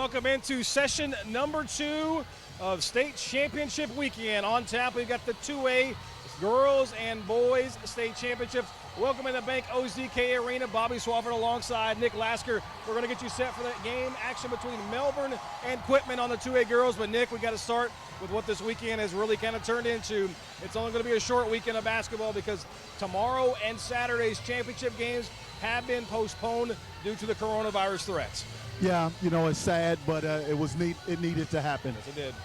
welcome into session number 2 of state championship weekend. On tap, we've got the 2A girls and boys state championships. Welcome in the Bank OZK Arena. Bobby Swafford alongside Nick Lasker. We're going to get you set for that game action between Melbourne and Quitman on the 2A girls. But Nick, we got to start with what this weekend has really kind of turned into. It's only going to be a short weekend of basketball because tomorrow and Saturday's championship games have been postponed due to the coronavirus threats. Yeah, you know, it's sad, but it needed to happen. Yes, it did.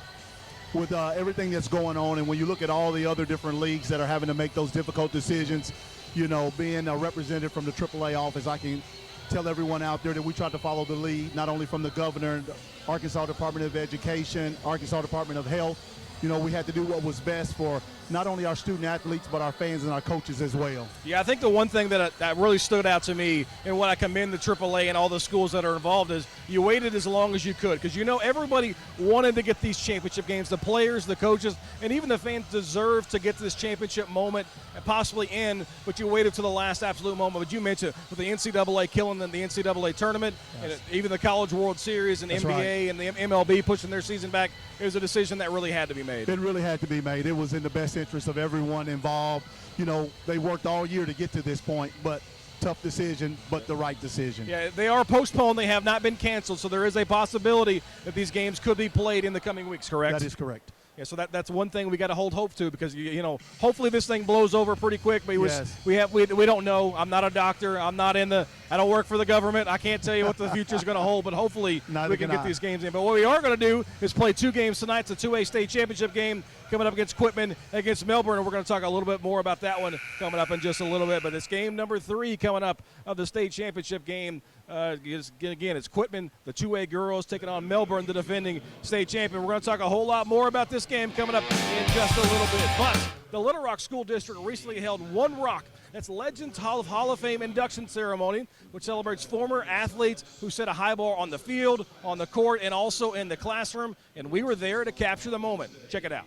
With everything that's going on, and when you look at all the other different leagues that are having to make those difficult decisions, you know, being a representative from the AAA office, I can tell everyone out there that we tried to follow the lead, not only from the governor, Arkansas Department of Education, Arkansas Department of Health. You know, we had to do what was best for not only our student athletes, but our fans and our coaches as well. Yeah, I think the one thing that really stood out to me and what I commend the AAA and all the schools that are involved is you waited as long as you could because, you know, everybody wanted to get these championship games. The players, the coaches, and even the fans deserve to get to this championship moment and possibly end, but you waited to the last absolute moment. But you mentioned with the NCAA killing the NCAA tournament, yes, and even the College World Series and That's NBA right, and the MLB pushing their season back, it was a decision that really had to be made. It really had to be made. It was in the best interest of everyone involved. You know, they worked all year to get to this point, but tough decision, but the right decision. Yeah, they are postponed. They have not been canceled, so there is a possibility that these games could be played in the coming weeks, correct? That is correct. Yeah, so that's one thing we got to hold hope to because, you know, hopefully this thing blows over pretty quick. But Yes. we don't know. I'm not a doctor. I don't work for the government. I can't tell you what the future is going to hold, but hopefully we can get these games in. But what we are going to do is play 2 games tonight. It's a 2A state championship game coming up against Quitman, against Melbourne, and we're going to talk a little bit more about that one coming up in just a little bit. But it's game number 3 coming up of the state championship game. Again, it's Quitman, the 2A girls, taking on Melbourne, the defending state champion. We're going to talk a whole lot more about this game coming up in just a little bit. But the Little Rock School District recently held One Rock. That's Legends Hall of Fame induction ceremony, which celebrates former athletes who set a high bar on the field, on the court, and also in the classroom. And we were there to capture the moment. Check it out.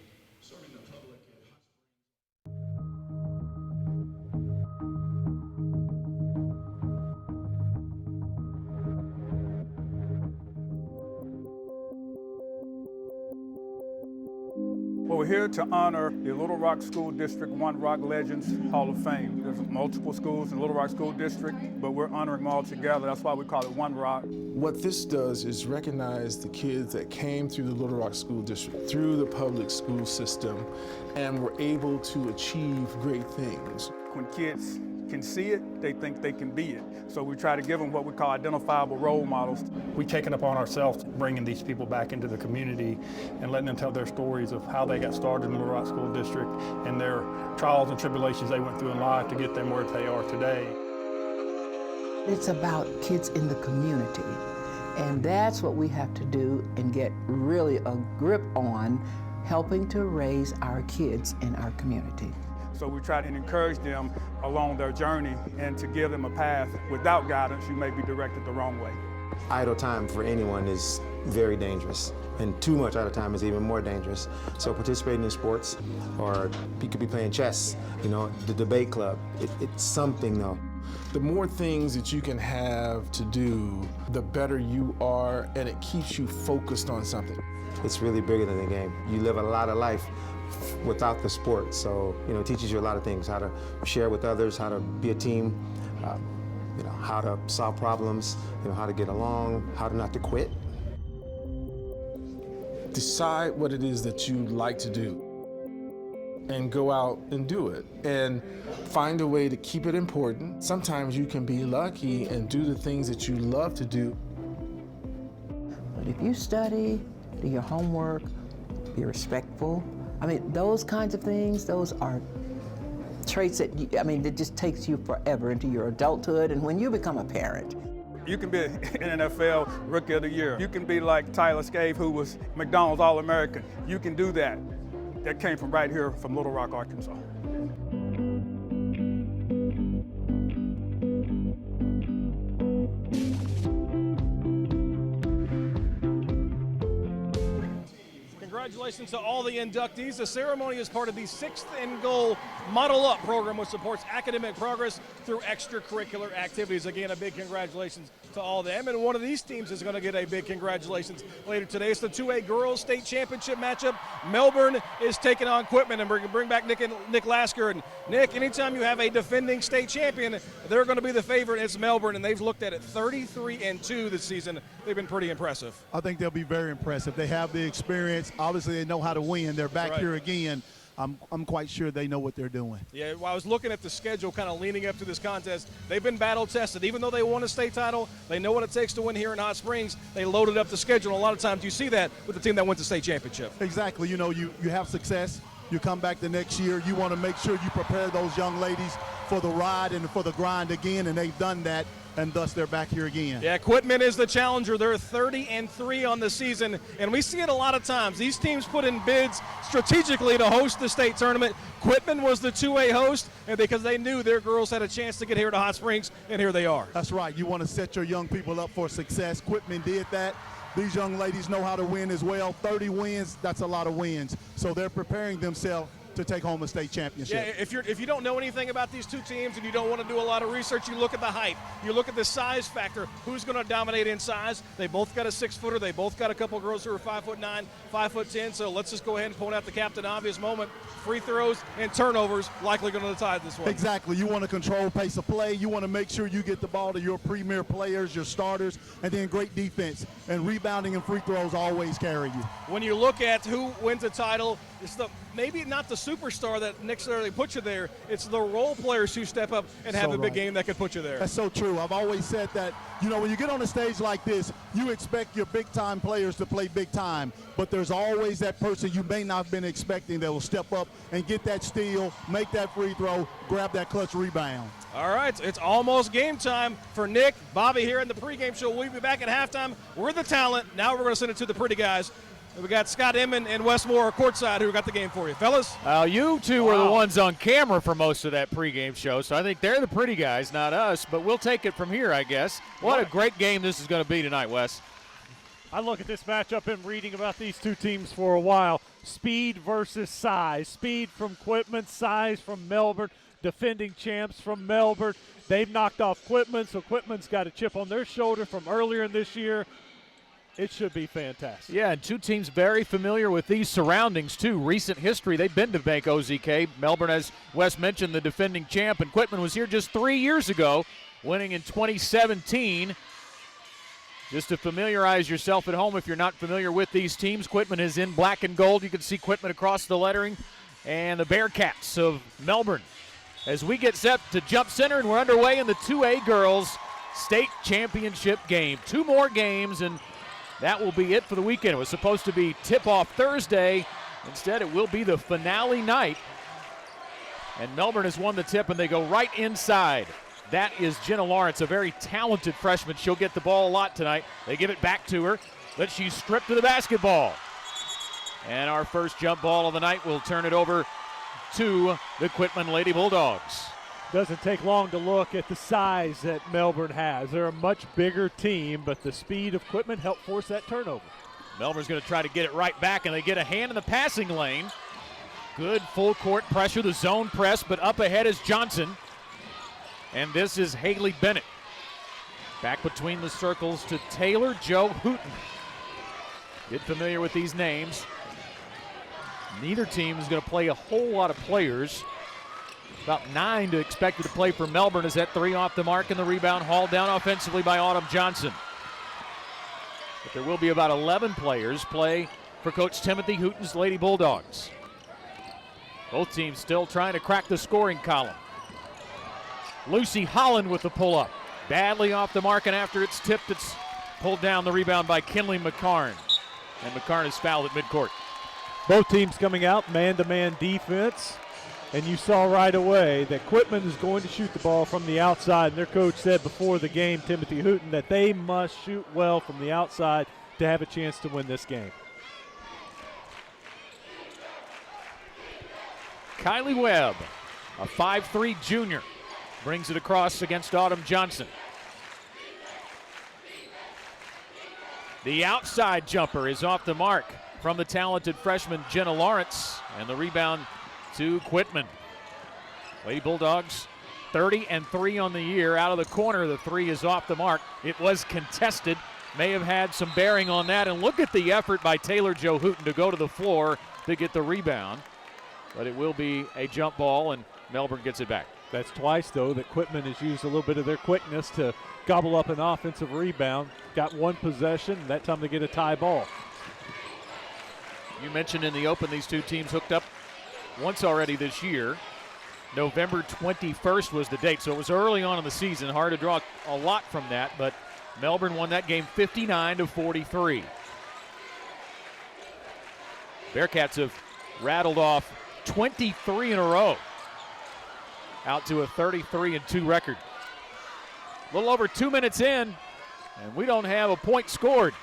Well, we're here to honor the Little Rock School District One Rock Legends Hall of Fame. There's multiple schools in Little Rock School District, but we're honoring them all together. That's why we call it One Rock. What this does is recognize the kids that came through the Little Rock School District, through the public school system, and were able to achieve great things. When kids can see it, they think they can be it. So we try to give them what we call identifiable role models. We've taken upon ourselves bringing these people back into the community and letting them tell their stories of how they got started in the Little Rock School District and their trials and tribulations they went through in life to get them where they are today. It's about kids in the community, and that's what we have to do and get really a grip on, helping to raise our kids in our community. So we try to encourage them along their journey and to give them a path. Without guidance, you may be directed the wrong way. Idle time for anyone is very dangerous, and too much idle time is even more dangerous. So participating in sports, or you could be playing chess, you know, the debate club, it's something though. The more things that you can have to do, the better you are, and it keeps you focused on something. It's really bigger than the game. You live a lot of life without the sport, so you know, it teaches you a lot of things: how to share with others, how to be a team, you know, how to solve problems, you know, how to get along, how to not to quit. Decide what it is that you like to do and go out and do it, and find a way to keep it important. Sometimes you can be lucky and do the things that you love to do. But if you study, do your homework, be respectful, I mean, those kinds of things, those are traits that, that just takes you forever into your adulthood and when you become a parent. You can be an NFL Rookie of the Year. You can be like Tyler Scave, who was McDonald's All-American. You can do that. That came from right here from Little Rock, Arkansas. Congratulations to all the inductees. The ceremony is part of the 6th and Goal Model Up program, which supports academic progress through extracurricular activities. Again, a big congratulations to all them. And one of these teams is going to get a big congratulations later today. It's the 2A Girls State Championship matchup. Melbourne is taking on Quitman, and we're going to bring back Nick Lasker. And Nick, anytime you have a defending state champion, they're going to be the favorite. It's Melbourne, and they've looked at it 33-2 this season. They've been pretty impressive. I think they'll be very impressive. They have the experience. Obviously, they know how to win. They're back here again. I'm quite sure they know what they're doing. Yeah, well, I was looking at the schedule kind of leaning up to this contest. They've been battle-tested. Even though they won a state title, they know what it takes to win here in Hot Springs. They loaded up the schedule. And a lot of times you see that with the team that wins the state championship. Exactly. You know, you have success. You come back the next year. You want to make sure you prepare those young ladies for the ride and for the grind again, and they've done that, and thus they're back here again. Yeah, Quitman is the challenger. They're 30-3 on the season, and we see it a lot of times. These teams put in bids strategically to host the state tournament. Quitman was the 2A host, and because they knew their girls had a chance to get here to Hot Springs, and here they are. That's right. You want to set your young people up for success. Quitman did that. These young ladies know how to win as well. 30 wins, that's a lot of wins. So they're preparing themselves to take home a state championship. Yeah, if you don't know anything about these two teams and you don't want to do a lot of research, you look at the height. You look at the size factor. Who's going to dominate in size? They both got a 6-footer. They both got a couple girls who are 5'9", 5'10". So let's just go ahead and point out the captain obvious moment. Free throws and turnovers likely going to decide this one. Exactly. You want to control pace of play. You want to make sure you get the ball to your premier players, your starters, and then great defense. And rebounding and free throws always carry you. When you look at who wins a title, it's maybe not the superstar that necessarily puts you there. It's the role players who step up and have a big game that could put you there. That's so true. I've always said that, you know, when you get on a stage like this, you expect your big-time players to play big time, but there's always that person you may not have been expecting that will step up and get that steal, make that free throw, grab that clutch rebound. All right, it's almost game time for Nick, Bobby here in the pregame show. We'll be back at halftime. We're the talent. Now we're going to send it to the pretty guys. We got Scott Inman and Wes Moore courtside who got the game for you. Fellas? You two were the ones on camera for most of that pregame show, so I think they're the pretty guys, not us, but we'll take it from here, I guess. What a great game this is going to be tonight, Wes. I look at this matchup and reading about these two teams for a while. Speed versus size. Speed from Quitman, size from Melbourne, defending champs from Melbourne. They've knocked off Quitman, so Quitman's got a chip on their shoulder from earlier in this year. It should be fantastic. Yeah, and two teams very familiar with these surroundings, too. Recent history, they've been to Bank OZK. Melbourne, as Wes mentioned, the defending champ, and Quitman was here just 3 years ago, winning in 2017. Just to familiarize yourself at home if you're not familiar with these teams, Quitman is in black and gold. You can see Quitman across the lettering. And the Bearcats of Melbourne. As we get set to jump center, and we're underway in the 2A Girls State Championship game. 2 more games, and that will be it for the weekend. It was supposed to be tip-off Thursday. Instead, it will be the finale night. And Melbourne has won the tip, and they go right inside. That is Jenna Lawrence, a very talented freshman. She'll get the ball a lot tonight. They give it back to her, but she's stripped to the basketball. And our first jump ball of the night will turn it over to the Quitman Lady Bulldogs. Doesn't take long to look at the size that Melbourne has. They're a much bigger team, but the speed of Quitman helped force that turnover. Melbourne's going to try to get it right back, and they get a hand in the passing lane. Good full court pressure, the zone press, but up ahead is Johnson. And this is Haley Bennett. Back between the circles to Taylor Jo Hooten. Get familiar with these names. Neither team is going to play a whole lot of players. About 9 expected to play for Melbourne as that 3 off the mark, and the rebound hauled down offensively by Autumn Johnson. But there will be about 11 players play for Coach Timothy Hooten's Lady Bulldogs. Both teams still trying to crack the scoring column. Lucy Holland with the pull-up. Badly off the mark, and after it's tipped, it's pulled down. The rebound by Kinley McCarn. And McCarn is fouled at midcourt. Both teams coming out, man-to-man defense. And you saw right away that Quitman is going to shoot the ball from the outside. And their coach said before the game, Timothy Hooten, that they must shoot well from the outside to have a chance to win this game. Kylie Webb, a 5'3" junior, brings it across against Autumn Johnson. The outside jumper is off the mark from the talented freshman Jenna Lawrence, and the rebound to Quitman. Lady Bulldogs 30-3 on the year. Out of the corner, the three is off the mark. It was contested. May have had some bearing on that. And look at the effort by Taylor Joe Hooten to go to the floor to get the rebound. But it will be a jump ball, and Melbourne gets it back. That's twice, though, that Quitman has used a little bit of their quickness to gobble up an offensive rebound. Got one possession, that time they get a tie ball. You mentioned in the open these two teams hooked up once already this year. November 21st was the date, so it was early on in the season. Hard to draw a lot from that, but Melbourne won that game 59-43. Bearcats have rattled off 23 in a row, out to a 33-2 record. A little over 2 minutes in, and we don't have a point scored.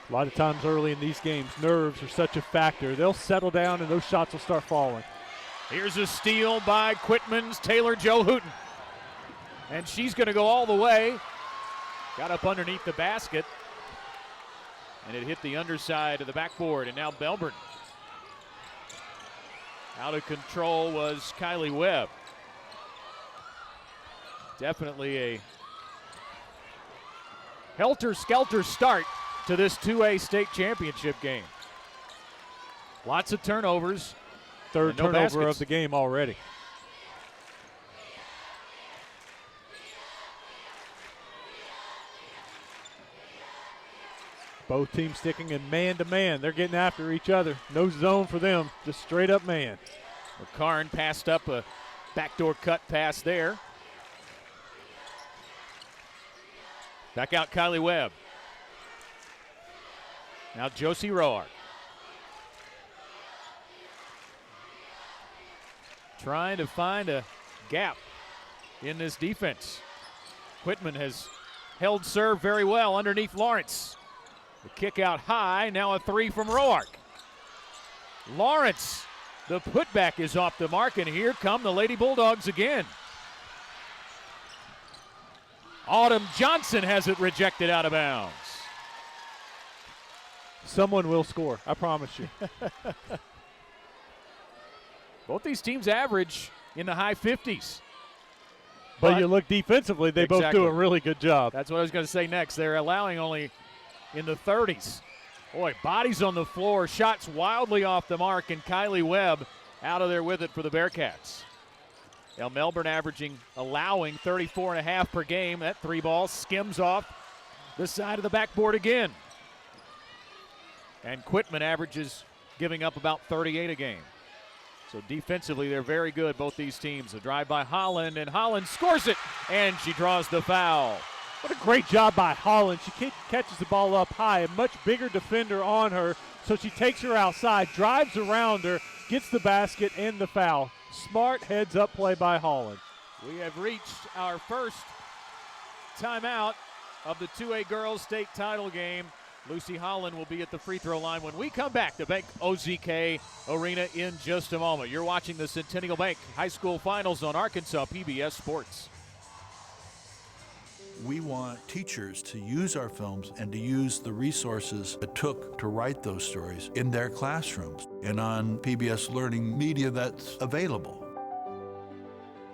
A lot of times early in these games, nerves are such a factor. They'll settle down and those shots will start falling. Here's a steal by Quitman's Taylor Joe Hooten. And she's going to go all the way. Got up underneath the basket. And it hit the underside of the backboard. And now Melbourne. Out of control was Kylie Webb. Definitely a helter-skelter start to this 2A state championship game. Lots of turnovers. Third turnover of the game already. Both teams sticking in man-to-man. They're getting after each other. No zone for them, just straight up man. McCarn passed up a backdoor cut pass there. Back out Kylie Webb. Now Josie Roark. Trying to find a gap in this defense. Quitman has held serve very well underneath Lawrence. The kick out high, now a three from Roark. Lawrence, the putback is off the mark, and here come the Lady Bulldogs again. Autumn Johnson has it rejected out of bounds. Someone will score, I promise you. Both these teams average in the high 50s. But you look defensively, they both do a really good job. That's what I was going to say next. They're allowing only in the 30s. Boy, bodies on the floor, shots wildly off the mark, and Kylie Webb out of there with it for the Bearcats. Now Melbourne allowing 34.5 per game. That three ball skims off the side of the backboard again. And Quitman averages giving up about 38 a game. So defensively, they're very good, both these teams. A drive by Holland, and Holland scores it, and she draws the foul. What a great job by Holland. She catches the ball up high, a much bigger defender on her, so she takes her outside, drives around her, gets the basket and the foul. Smart heads-up play by Holland. We have reached our first timeout of the 2A girls state title game. Lucy Holland will be at the free throw line when we come back to Bank OZK Arena in just a moment. You're watching the Centennial Bank High School Finals on Arkansas PBS Sports. We want teachers to use our films and to use the resources it took to write those stories in their classrooms and on PBS Learning media that's available.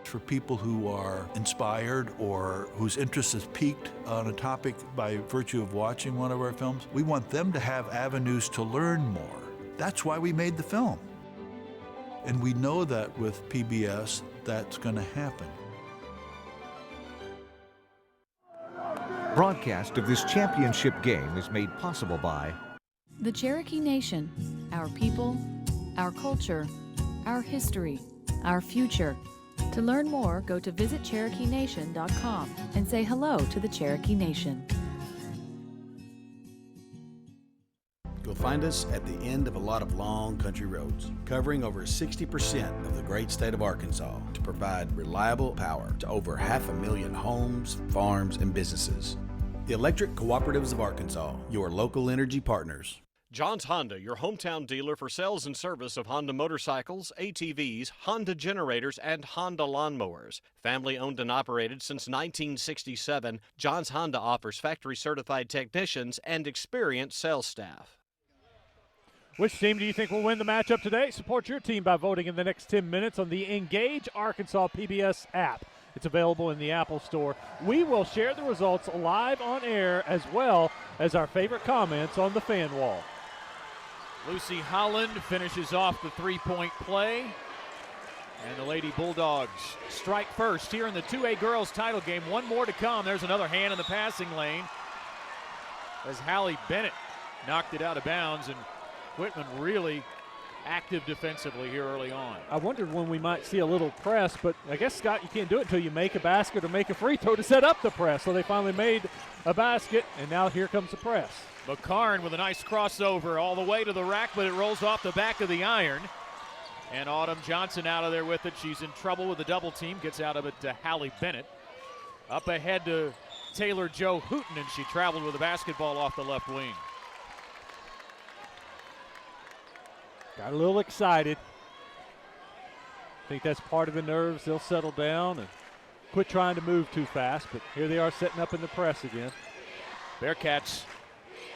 For people who are inspired or whose interest is piqued on a topic by virtue of watching one of our films, we want them to have avenues to learn more. That's why we made the film. And we know that with PBS, that's going to happen. Broadcast of this championship game is made possible by the Cherokee Nation, our people, our culture, our history, our future. To learn more, go to visitcherokeenation.com and say hello to the Cherokee Nation. You'll find us at the end of a lot of long country roads, covering over 60% of the great state of Arkansas to provide reliable power to over 500,000 homes, farms, and businesses. The Electric Cooperatives of Arkansas, your local energy partners. John's Honda, your hometown dealer for sales and service of Honda motorcycles, ATVs, Honda generators, and Honda lawnmowers. Family owned and operated since 1967, John's Honda offers factory certified technicians and experienced sales staff. Which team do you think will win the matchup today? Support your team by voting in the next 10 minutes on the Engage Arkansas PBS app. It's available in the Apple Store. We will share the results live on air as well as our favorite comments on the fan wall. Lucy Holland finishes off the three-point play. And the Lady Bulldogs strike first here in the 2A girls title game. One more to come. There's another hand in the passing lane as Hallie Bennett knocked it out of bounds, and Quitman really active defensively here early on. I wondered when we might see a little press, but I guess, Scott, you can't do it until you make a basket or make a free throw to set up the press. So they finally made a basket, and now here comes the press. McCarn with a nice crossover all the way to the rack, but it rolls off the back of the iron. And Autumn Johnson out of there with it. She's in trouble with the double team. Gets out of it to Hallie Bennett. Up ahead to Taylor Jo Hooten, and she traveled with the basketball off the left wing. Got a little excited. I think that's part of the nerves. They'll settle down and quit trying to move too fast, but here they are setting up in the press again. Bearcats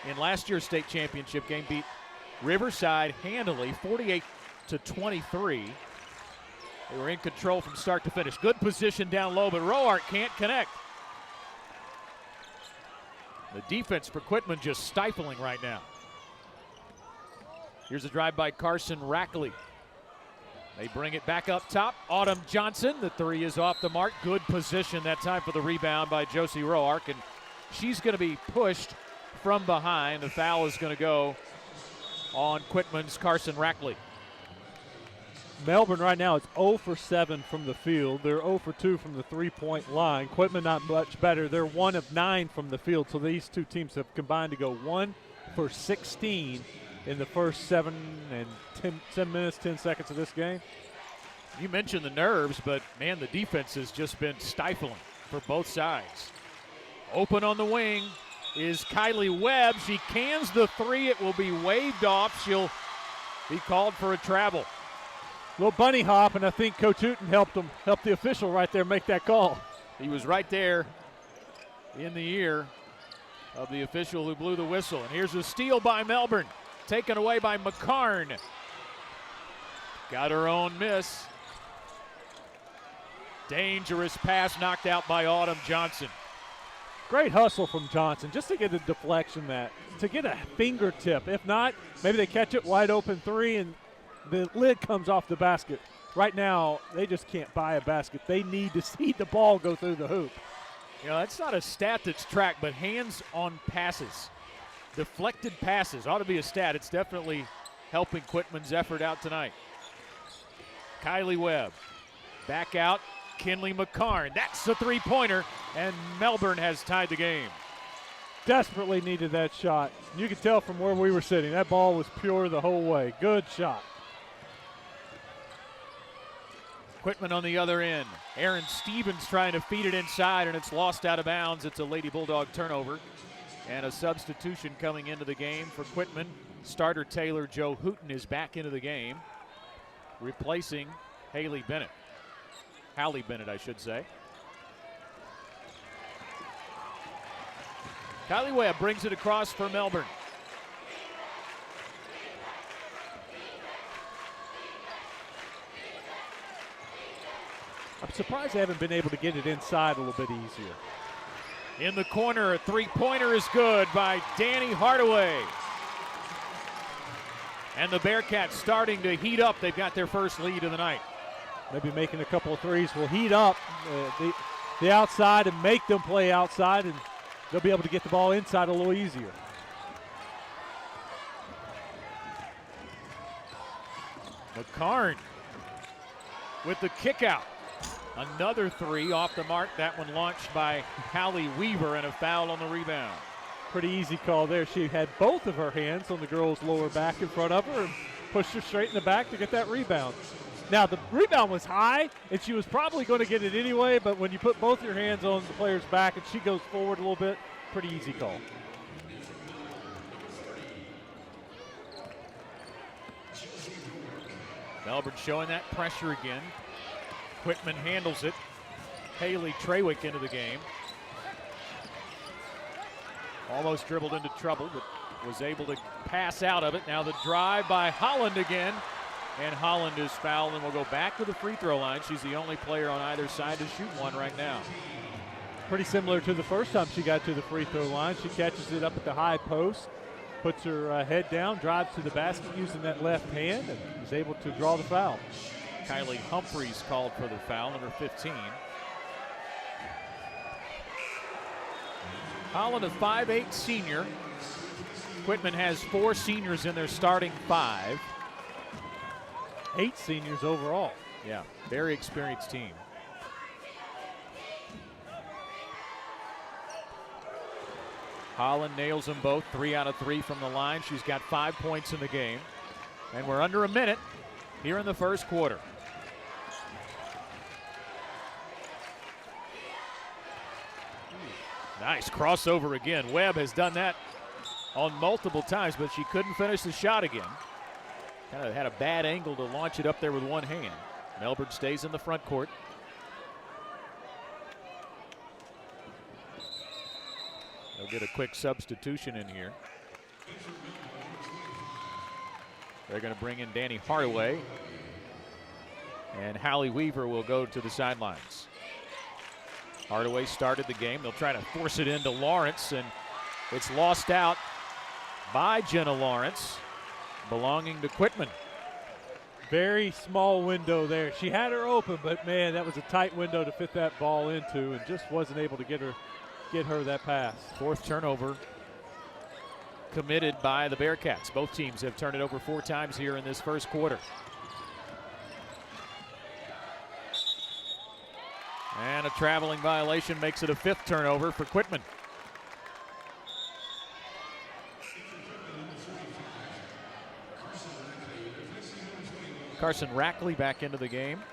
in last year's state championship game beat Riverside handily, 48-23. They were in control from start to finish. Good position down low, but Roark can't connect. The defense for Quitman just stifling right now. Here's a drive by Carson Rackley. They bring it back up top. Autumn Johnson, the three is off the mark. Good position that time for the rebound by Josie Roark, and she's going to be pushed from behind. The foul is going to go on Quitman's Carson Rackley. Melbourne right now is 0 for 7 from the field. They're 0 for 2 from the three-point line. Quitman not much better. They're 1 of 9 from the field, so these two teams have combined to go 1 for 16 in the first 10 minutes, 10 seconds of this game. You mentioned the nerves, but, man, the defense has just been stifling for both sides. Open on the wing is Kylie Webb. She cans the three. It will be waved off. She'll be called for a travel. Little bunny hop, and I think Coach Hooten helped the official right there make that call. He was right there in the ear of the official who blew the whistle. And here's a steal by Melbourne, taken away by McCarn. Got her own miss. Dangerous pass knocked out by Autumn Johnson. Great hustle from Johnson just to get a deflection, to get a fingertip. If not, maybe they catch it wide open three and the lid comes off the basket. Right now, they just can't buy a basket. They need to see the ball go through the hoop. You know, that's not a stat that's tracked, but hands on passes, deflected passes ought to be a stat. It's definitely helping Quitman's effort out tonight. Kylie Webb back out. Kinley McCarn. That's the three-pointer, and Melbourne has tied the game. Desperately needed that shot. You could tell from where we were sitting. That ball was pure the whole way. Good shot. Quitman on the other end. Aaron Stevens trying to feed it inside, and it's lost out of bounds. It's a Lady Bulldog turnover. And a substitution coming into the game for Quitman. Starter Taylor Jo Hooten is back into the game, replacing Hallie Bennett, I should say. Kylie Webb brings it across for Melbourne. I'm surprised they haven't been able to get it inside a little bit easier. In the corner, a three-pointer is good by Danny Hardaway. And the Bearcats starting to heat up. They've got their first lead of the night. Maybe making a couple of threes will heat up the outside and make them play outside, and they'll be able to get the ball inside a little easier. McCarn with the kick out. Another three off the mark. That one launched by Hallie Weaver, and a foul on the rebound. Pretty easy call there. She had both of her hands on the girl's lower back in front of her and pushed her straight in the back to get that rebound. Now, the rebound was high, and she was probably going to get it anyway, but when you put both your hands on the player's back and she goes forward a little bit, pretty easy call. Melbourne showing that pressure again. Quitman handles it. Haley Trawick into the game. Almost dribbled into trouble, but was able to pass out of it. Now the drive by Holland again. And Holland is fouled and will go back to the free throw line. She's the only player on either side to shoot one right now. Pretty similar to the first time she got to the free throw line. She catches it up at the high post, puts her head down, drives to the basket using that left hand, and is able to draw the foul. Kylie Humphreys called for the foul, number 15. Holland, a 5'8" senior. Quitman has 4 seniors in their starting 5. 8 seniors overall. Yeah, very experienced team. Holland nails them both, 3 out of 3 from the line. She's got 5 points in the game. And we're under a minute here in the first quarter. Nice crossover again. Webb has done that on multiple times, but she couldn't finish the shot again. Kind of had a bad angle to launch it up there with one hand. Melbourne stays in the front court. They'll get a quick substitution in here. They're going to bring in Danny Hardaway. And Hallie Weaver will go to the sidelines. Hardaway started the game. They'll try to force it into Lawrence, and it's lost out by Jenna Lawrence, belonging to Quitman. Very small window there. She had her open, but man, that was a tight window to fit that ball into, and just wasn't able to get her that pass. 4th turnover committed by the Bearcats. Both teams have turned it over 4 times here in this first quarter. And a traveling violation makes it a 5th turnover for Quitman. Carson Rackley back into the game,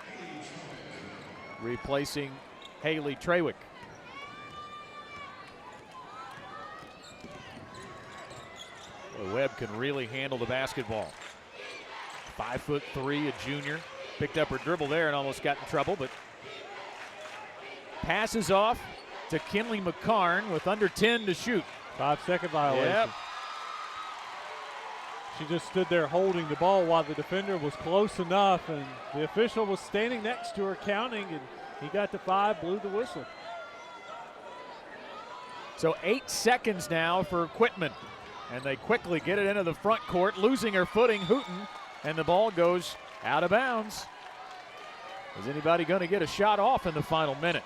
replacing Haley Trawick. Well, Webb can really handle the basketball. 5'3", a junior. Picked up her dribble there and almost got in trouble, but passes off to Kinley McCarn with under 10 to shoot. 5-second violation. Yep. She just stood there holding the ball while the defender was close enough, and the official was standing next to her counting, and he got to 5, blew the whistle. So 8 seconds now for Quitman, and they quickly get it into the front court, losing her footing, Hooten, and the ball goes out of bounds. Is anybody going to get a shot off in the final minute?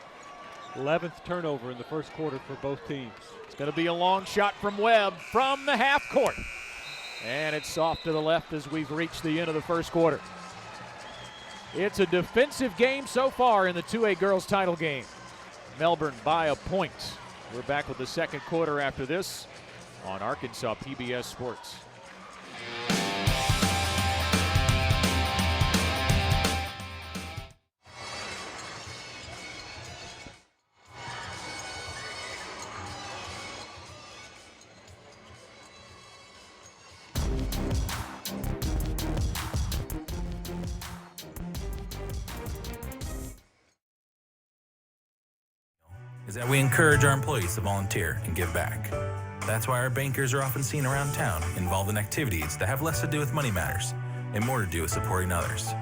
11th turnover in the first quarter for both teams. It's going to be a long shot from Webb from the half court. And it's off to the left as we've reached the end of the first quarter. It's a defensive game so far in the 2A girls title game. Melbourne by a point. We're back with the second quarter after this on Arkansas PBS Sports. Is that we encourage our employees to volunteer and give back. That's why our bankers are often seen around town involved in activities that have less to do with money matters and more to do with supporting others.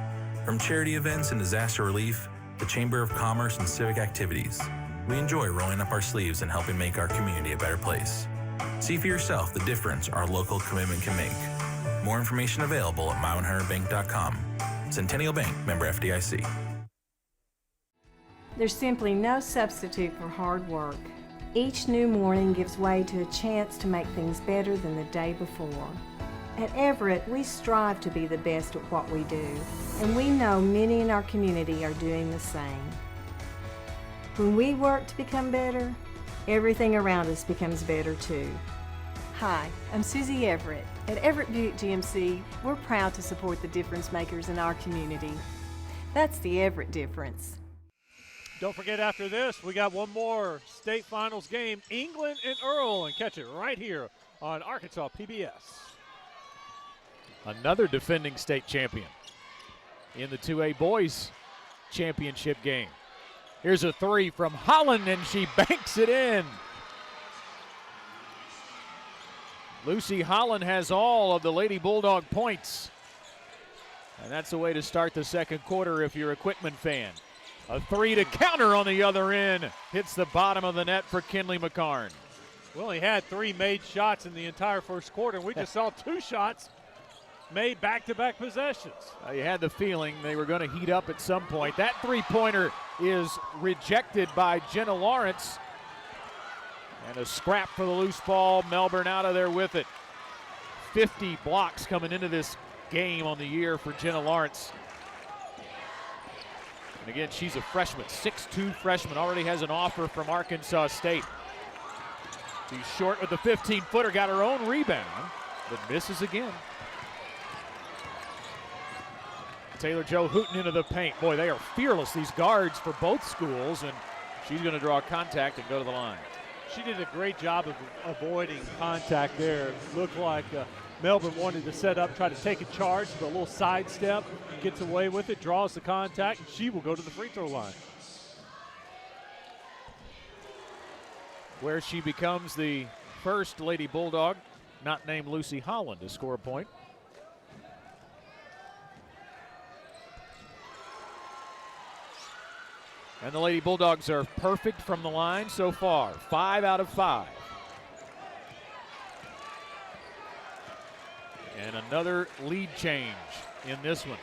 From charity events and disaster relief to Chamber of Commerce and civic activities, we enjoy rolling up our sleeves and helping make our community a better place. See for yourself the difference our local commitment can make. More information available at mile100bank.com. Centennial Bank, member FDIC. There's simply no substitute for hard work. Each new morning gives way to a chance to make things better than the day before. At Everett, we strive to be the best at what we do, and we know many in our community are doing the same. When we work to become better, everything around us becomes better too. Hi, I'm Susie Everett. At Everett Buick GMC, we're proud to support the difference makers in our community. That's the Everett difference. Don't forget, after this, we got one more state finals game, England and Earl, and catch it right here on Arkansas PBS. Another defending state champion in the 2A boys championship game. Here's a 3 from Holland, and she banks it in. Lucy Holland has all of the Lady Bulldog points. And that's the way to start the second quarter if you're a Quitman fan. A three to counter on the other end. Hits the bottom of the net for Kinley McCarn. We only had 3 made shots in the entire first quarter, and we just saw 2 shots made back-to-back possessions. You had the feeling they were going to heat up at some point. That three-pointer is rejected by Jenna Lawrence. And a scrap for the loose ball. Melbourne out of there with it. 50 blocks coming into this game on the year for Jenna Lawrence. And again, she's a freshman, 6'2" freshman, already has an offer from Arkansas State. She's short with the 15-footer, got her own rebound, but misses again. Taylor Jo Hooten into the paint. Boy, they are fearless, these guards for both schools, and she's going to draw contact and go to the line. She did a great job of avoiding contact there. It looked like Melbourne wanted to set up, try to take a charge, but a little sidestep, gets away with it, draws the contact, and she will go to the free throw line. Where she becomes the first Lady Bulldog, not named Lucy Holland, to score a point. And the Lady Bulldogs are perfect from the line so far, 5 out of 5. And another lead change in this one.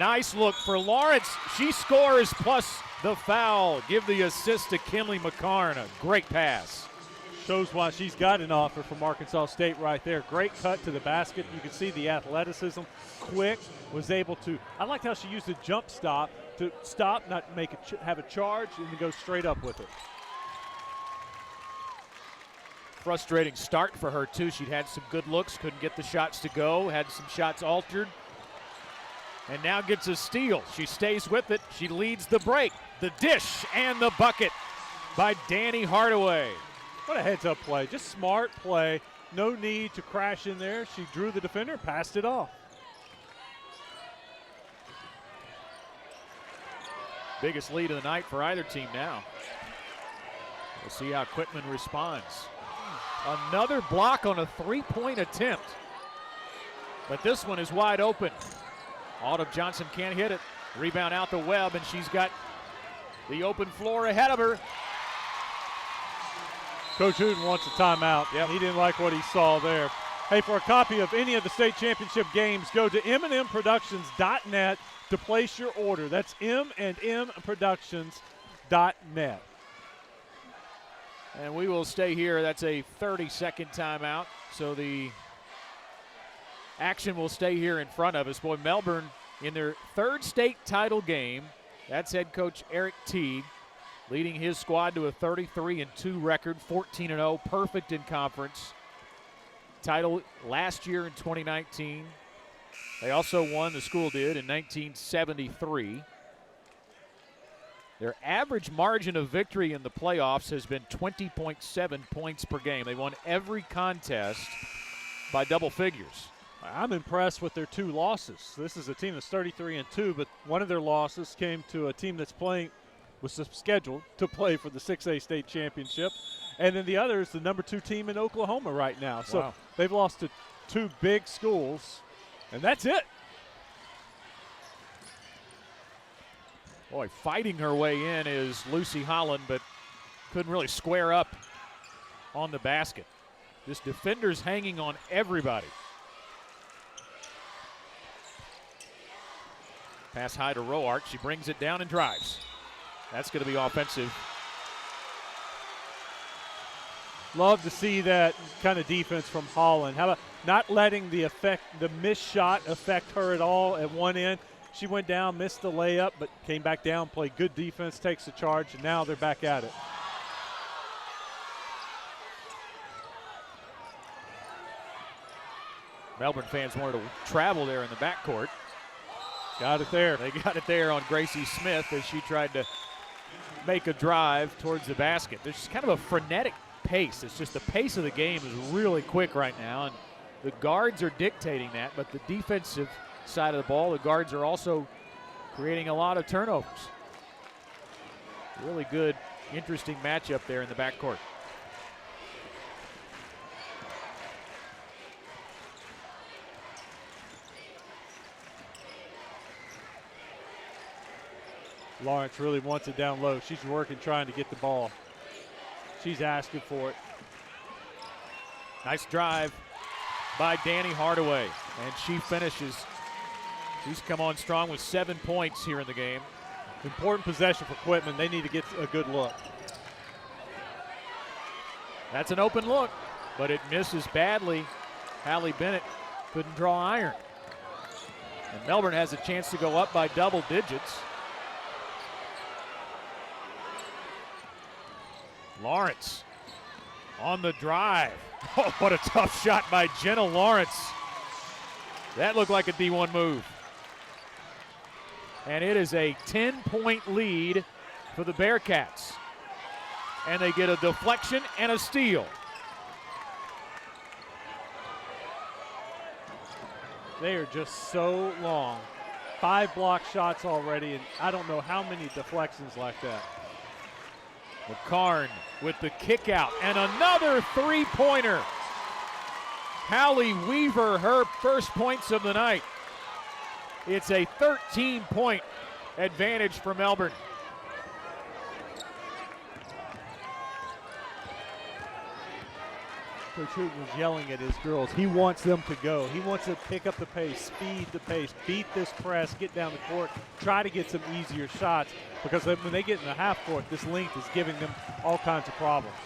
Nice look for Lawrence. She scores plus the foul. Give the assist to Kinley McCarn. A great pass. Shows why she's got an offer from Arkansas State right there. Great cut to the basket. You can see the athleticism. Quick, was able to. I liked how she used the jump stop to stop, not make it have a charge, and to go straight up with it. Frustrating start for her too. She'd had some good looks, couldn't get the shots to go, had some shots altered, and now gets a steal. She stays with it. She leads the break. The dish and the bucket by Danny Hardaway. What a heads-up play. Just smart play. No need to crash in there. She drew the defender, passed it off. Biggest lead of the night for either team now. We'll see how Quitman responds. Another block on a three-point attempt. But this one is wide open. Autumn Johnson can't hit it. Rebound out the web, and she's got the open floor ahead of her. Coach Hooten wants a timeout. Yep. He didn't like what he saw there. Hey, for a copy of any of the state championship games, go to mnmproductions.net to place your order. That's mnmproductions.net. And we will stay here. That's a 30-second timeout. So the action will stay here in front of us. Boy, Melbourne in their third state title game. That's head coach Eric Teague, leading his squad to a 33-2 record, 14-0, perfect in conference. Title last year in 2019. They also won, the school did, in 1973. Their average margin of victory in the playoffs has been 20.7 points per game. They won every contest by double figures. I'm impressed with their 2 losses. This is a team that's 33-2, but one of their losses came to a team that's was scheduled to play for the 6A state championship. And then the other is the number 2 team in Oklahoma right now. So wow. They've lost to 2 big schools, and that's it. Boy, fighting her way in is Lucy Holland, but couldn't really square up on the basket. Just defenders hanging on everybody. Pass high to Roart. She brings it down and drives. That's going to be offensive. Love to see that kind of defense from Holland. How about not letting the missed shot affect her at all at one end? She went down, missed the layup, but came back down, played good defense, takes the charge, and now they're back at it. Melbourne fans wanted to travel there in the backcourt. Got it there. They got it there on Gracie Smith as she tried to make a drive towards the basket. There's just kind of a frenetic pace. It's just the pace of the game is really quick right now, and the guards are dictating that, but the defensive side of the ball, the guards are also creating a lot of turnovers. Really good, interesting matchup there in the backcourt. Lawrence really wants it down low. She's working, trying to get the ball. She's asking for it. Nice drive by Danny Hardaway, and she finishes. She's come on strong with 7 points here in the game. Important possession for Quitman. They need to get a good look. That's an open look, but it misses badly. Hallie Bennett couldn't draw iron. And Melbourne has a chance to go up by double digits. Lawrence on the drive. Oh, what a tough shot by Jenna Lawrence. That looked like a D1 move. And it is a 10-point lead for the Bearcats. And they get a deflection and a steal. They are just so long. 5 block shots already, and I don't know how many deflections like that. McCarn with the kick out and another three-pointer. Hallie Weaver, her first points of the night. It's a 13-point advantage for Melbourne. Coach Hooten was yelling at his girls. He wants them to go. He wants to pick up the pace, speed the pace, beat this press, get down the court, try to get some easier shots, because when they get in the half court, this length is giving them all kinds of problems.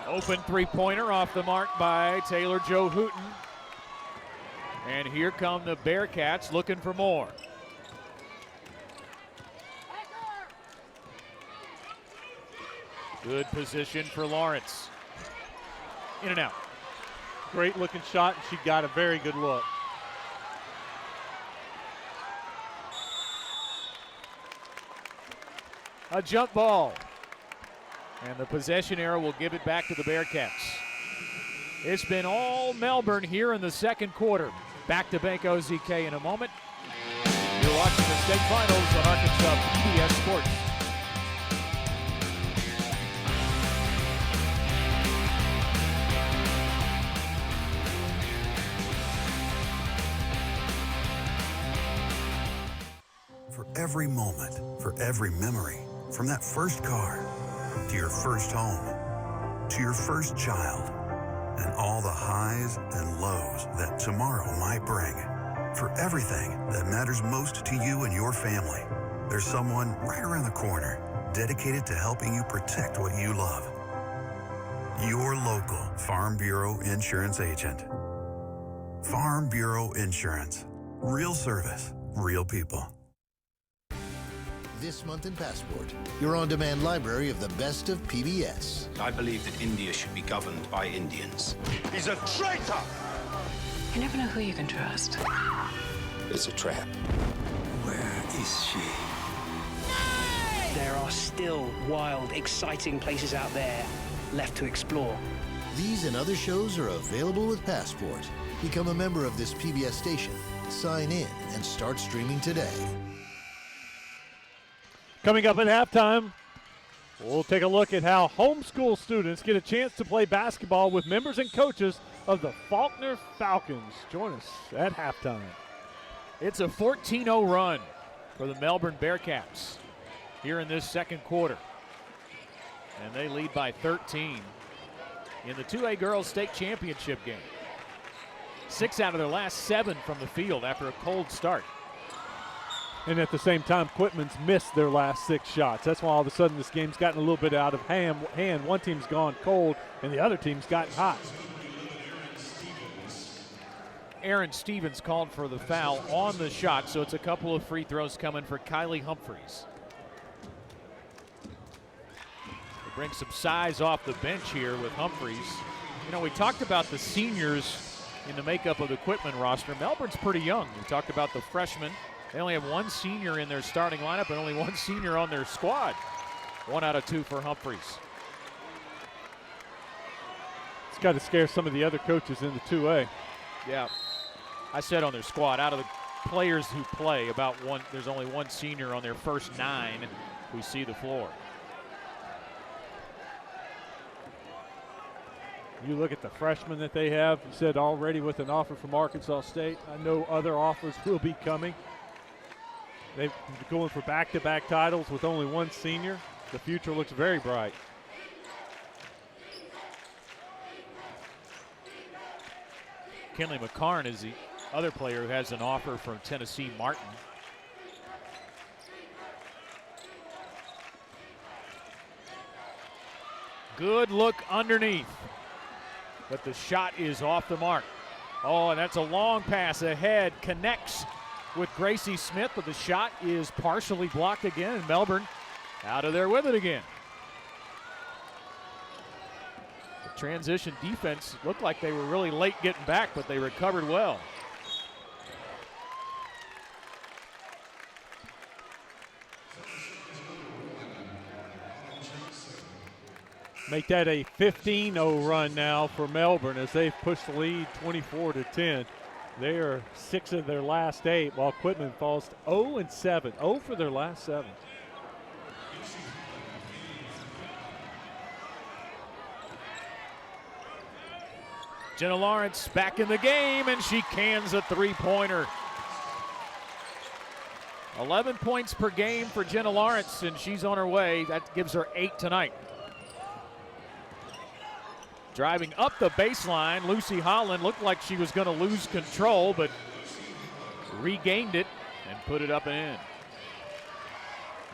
Open three-pointer off the mark by Taylor Jo Hooten. And here come the Bearcats looking for more. Good position for Lawrence. In and out. Great looking shot, and she got a very good look. A jump ball. And the possession arrow will give it back to the Bearcats. It's been all Melbourne here in the second quarter. Back to Bank OZK in a moment. You're watching the state finals on Arkansas PBS Sports. For every moment, for every memory, from that first car to your first home, to your first child, and all the highs and lows that tomorrow might bring. For everything that matters most to you and your family, there's someone right around the corner dedicated to helping you protect what you love. Your local Farm Bureau Insurance agent. Farm Bureau Insurance. Real service, real people. This month in Passport, your on-demand library of the best of PBS. I believe that India should be governed by Indians. He's a traitor! You never know who you can trust. It's a trap. Where is she? There are still wild, exciting places out there left to explore. These and other shows are available with Passport. Become a member of this PBS station, sign in, and start streaming today. Coming up at halftime, we'll take a look at how homeschool students get a chance to play basketball with members and coaches of the Faulkner Falcons. Join us at halftime. It's a 14-0 run for the Melbourne Bearcats here in this second quarter. And they lead by 13 in the 2A Girls State Championship game. 6 out of their last 7 from the field after a cold start. And at the same time, Quitman's missed their last 6 shots. That's why all of a sudden this game's gotten a little bit out of hand. One team's gone cold, and the other team's gotten hot. Aaron Stevens called for the foul on the shot, so it's a couple of free throws coming for Kylie Humphreys. They bring some size off the bench here with Humphreys. You know, we talked about the seniors in the makeup of the Quitman roster. Melbourne's pretty young. We talked about the freshmen. They only have 1 senior in their starting lineup and only 1 senior on their squad. 1 out of 2 for Humphreys. It's got to scare some of the other coaches in the 2A. Yeah. I said on their squad, out of the players who play, there's only 1 senior on their first 9 who see the floor. You look at the freshmen that they have. You said already with an offer from Arkansas State. I know other offers will be coming. They're going for back-to-back titles with only one senior. The future looks very bright. Kinley McCarn is the other player who has an offer from Tennessee Martin. Good look underneath, but the shot is off the mark. Oh, and that's a long pass ahead, connects with Gracie Smith, but the shot is partially blocked again, and Melbourne out of there with it again. The transition defense looked like they were really late getting back, but they recovered well. Make that a 15-0 run now for Melbourne as they've pushed the lead 24-10. They are 6 of their last 8, while Quitman falls to 0-7. 0 for their last 7. Jenna Lawrence back in the game, and she cans a three-pointer. 11 points per game for Jenna Lawrence, and she's on her way. That gives her 8 tonight. Driving up the baseline, Lucy Holland looked like she was going to lose control, but regained it and put it up and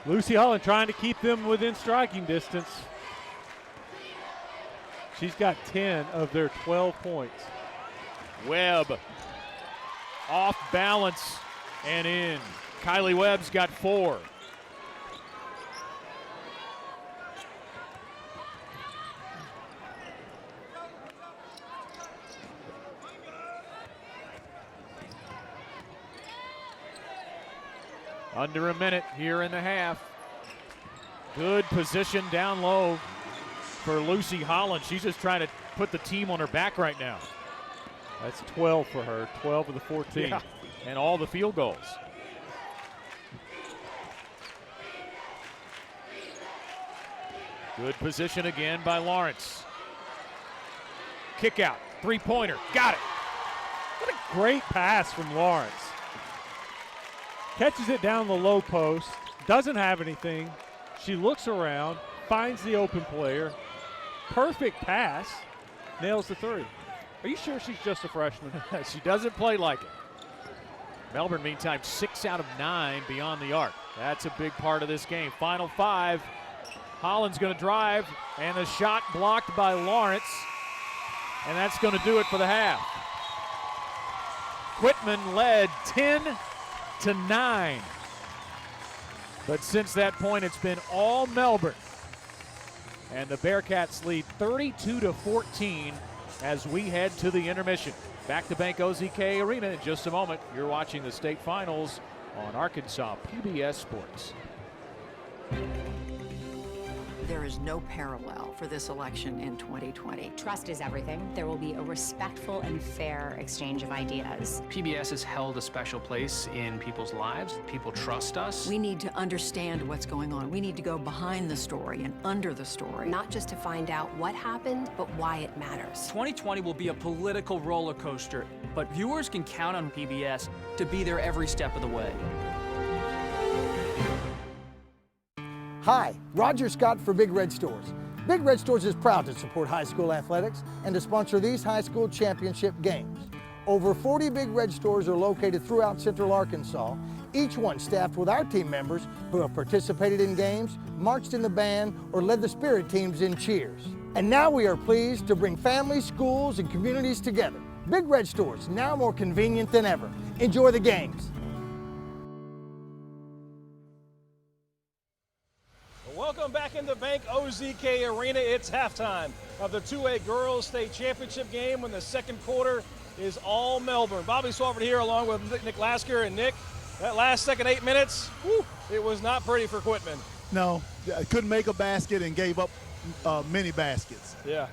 in. Lucy Holland trying to keep them within striking distance. She's got 10 of their 12 points. Webb off balance and in. Kylie Webb's got 4. Under a minute here in the half. Good position down low for Lucy Holland. She's just trying to put the team on her back right now. That's 12 for her, 12 of the 14. Yeah. And all the field goals. Good position again by Lawrence. Kick out, three-pointer, got it. What a great pass from Lawrence. Catches it down the low post, doesn't have anything. She looks around, finds the open player. Perfect pass, nails the 3. Are you sure she's just a freshman? She doesn't play like it. Melbourne, meantime, 6 out of 9 beyond the arc. That's a big part of this game. Final 5. Holland's going to drive, and the shot blocked by Lawrence. And that's going to do it for the half. Quitman led 10-9. But since that point, it's been all Melbourne. And the Bearcats lead 32-14 as we head to the intermission. Back to Bank OZK Arena in just a moment. You're watching the state finals on Arkansas PBS Sports. There is no parallel for this election in 2020. Trust is everything. There will be a respectful and fair exchange of ideas. PBS has held a special place in people's lives. People trust us. We need to understand what's going on. We need to go behind the story and under the story. Not just to find out what happened, but why it matters. 2020 will be a political roller coaster, but viewers can count on PBS to be there every step of the way. Hi, Roger Scott for Big Red Stores. Big Red Stores is proud to support high school athletics and to sponsor these high school championship games. Over 40 Big Red Stores are located throughout Central Arkansas, each one staffed with our team members who have participated in games, marched in the band, or led the spirit teams in cheers. And now we are pleased to bring families, schools, and communities together. Big Red Stores, now more convenient than ever. Enjoy the games. Welcome back into Bank OZK Arena. It's halftime of the 2A Girls State Championship game when the second quarter is all Melbourne. Bobby Swafford here along with Nick Lasker. And Nick, that last second 8 minutes, whew, it was not pretty for Quitman. No, couldn't make a basket and gave up many baskets. Yeah.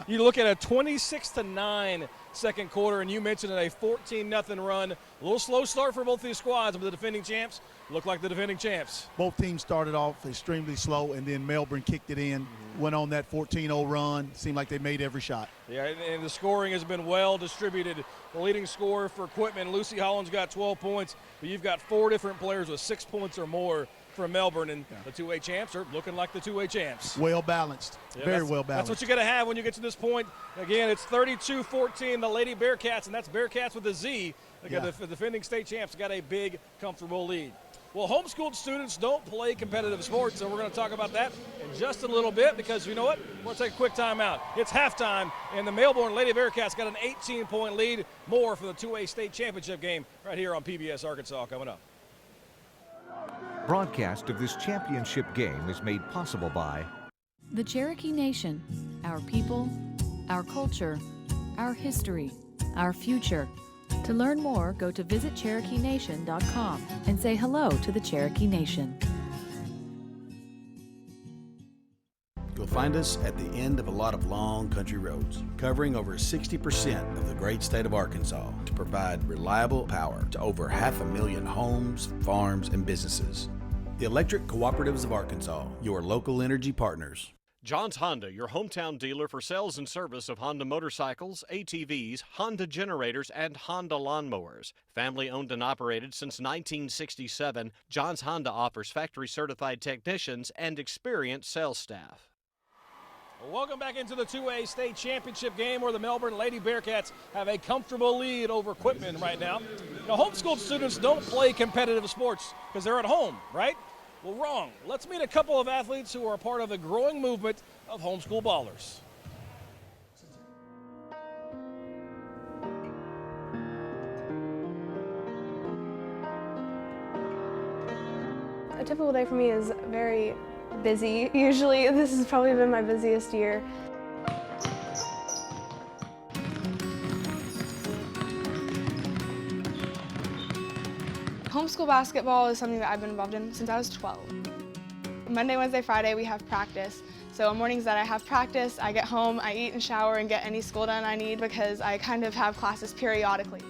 You look at a 26-9 second quarter, and you mentioned a 14-0 run. A little slow start for both these squads, but the defending champs look like the defending champs. Both teams started off extremely slow, and then Melbourne kicked it in. went on that 14-0 run. Seemed like they made every shot. Yeah, and the scoring has been well distributed. The leading scorer for Quitman, Lucy Holland's got 12 points, but you've got 4 different players with 6 points or more from Melbourne, and the 2A champs are looking like the 2A champs. Well balanced, very well balanced. That's what you got to have when you get to this point. Again, it's 32-14, the Lady Bearcats, and that's Bearcats with a Z. The defending state champs got a big, comfortable lead. Well, homeschooled students don't play competitive sports, and we're going to talk about that in just a little bit because you know what? We're going to take a quick timeout. It's halftime, and the Melbourne Lady Bearcats got an 18-point lead. More for the 2A state championship game right here on PBS Arkansas coming up. Broadcast of this championship game is made possible by the Cherokee Nation, our people, our culture, our history, our future. To learn more, go to visitcherokeenation.com and say hello to the Cherokee Nation. You'll find us at the end of a lot of long country roads, covering over 60% of the great state of Arkansas to provide reliable power to over 500,000 homes, farms, and businesses. The Electric Cooperatives of Arkansas, your local energy partners. John's Honda, your hometown dealer for sales and service of Honda motorcycles, ATVs, Honda generators, and Honda lawnmowers. Family owned and operated since 1967, John's Honda offers factory-certified technicians and experienced sales staff. Welcome back into the 2A state championship game where the Melbourne Lady Bearcats have a comfortable lead over Quitman right now. Now, homeschooled students don't play competitive sports because they're at home, right? Well, wrong. Let's meet a couple of athletes who are a part of the growing movement of homeschool ballers. A typical day for me is very busy. Usually, this has probably been my busiest year. Homeschool basketball is something that I've been involved in since I was 12. Monday, Wednesday, Friday, we have practice. So on mornings that I have practice, I get home, I eat and shower and get any school done I need because I kind of have classes periodically.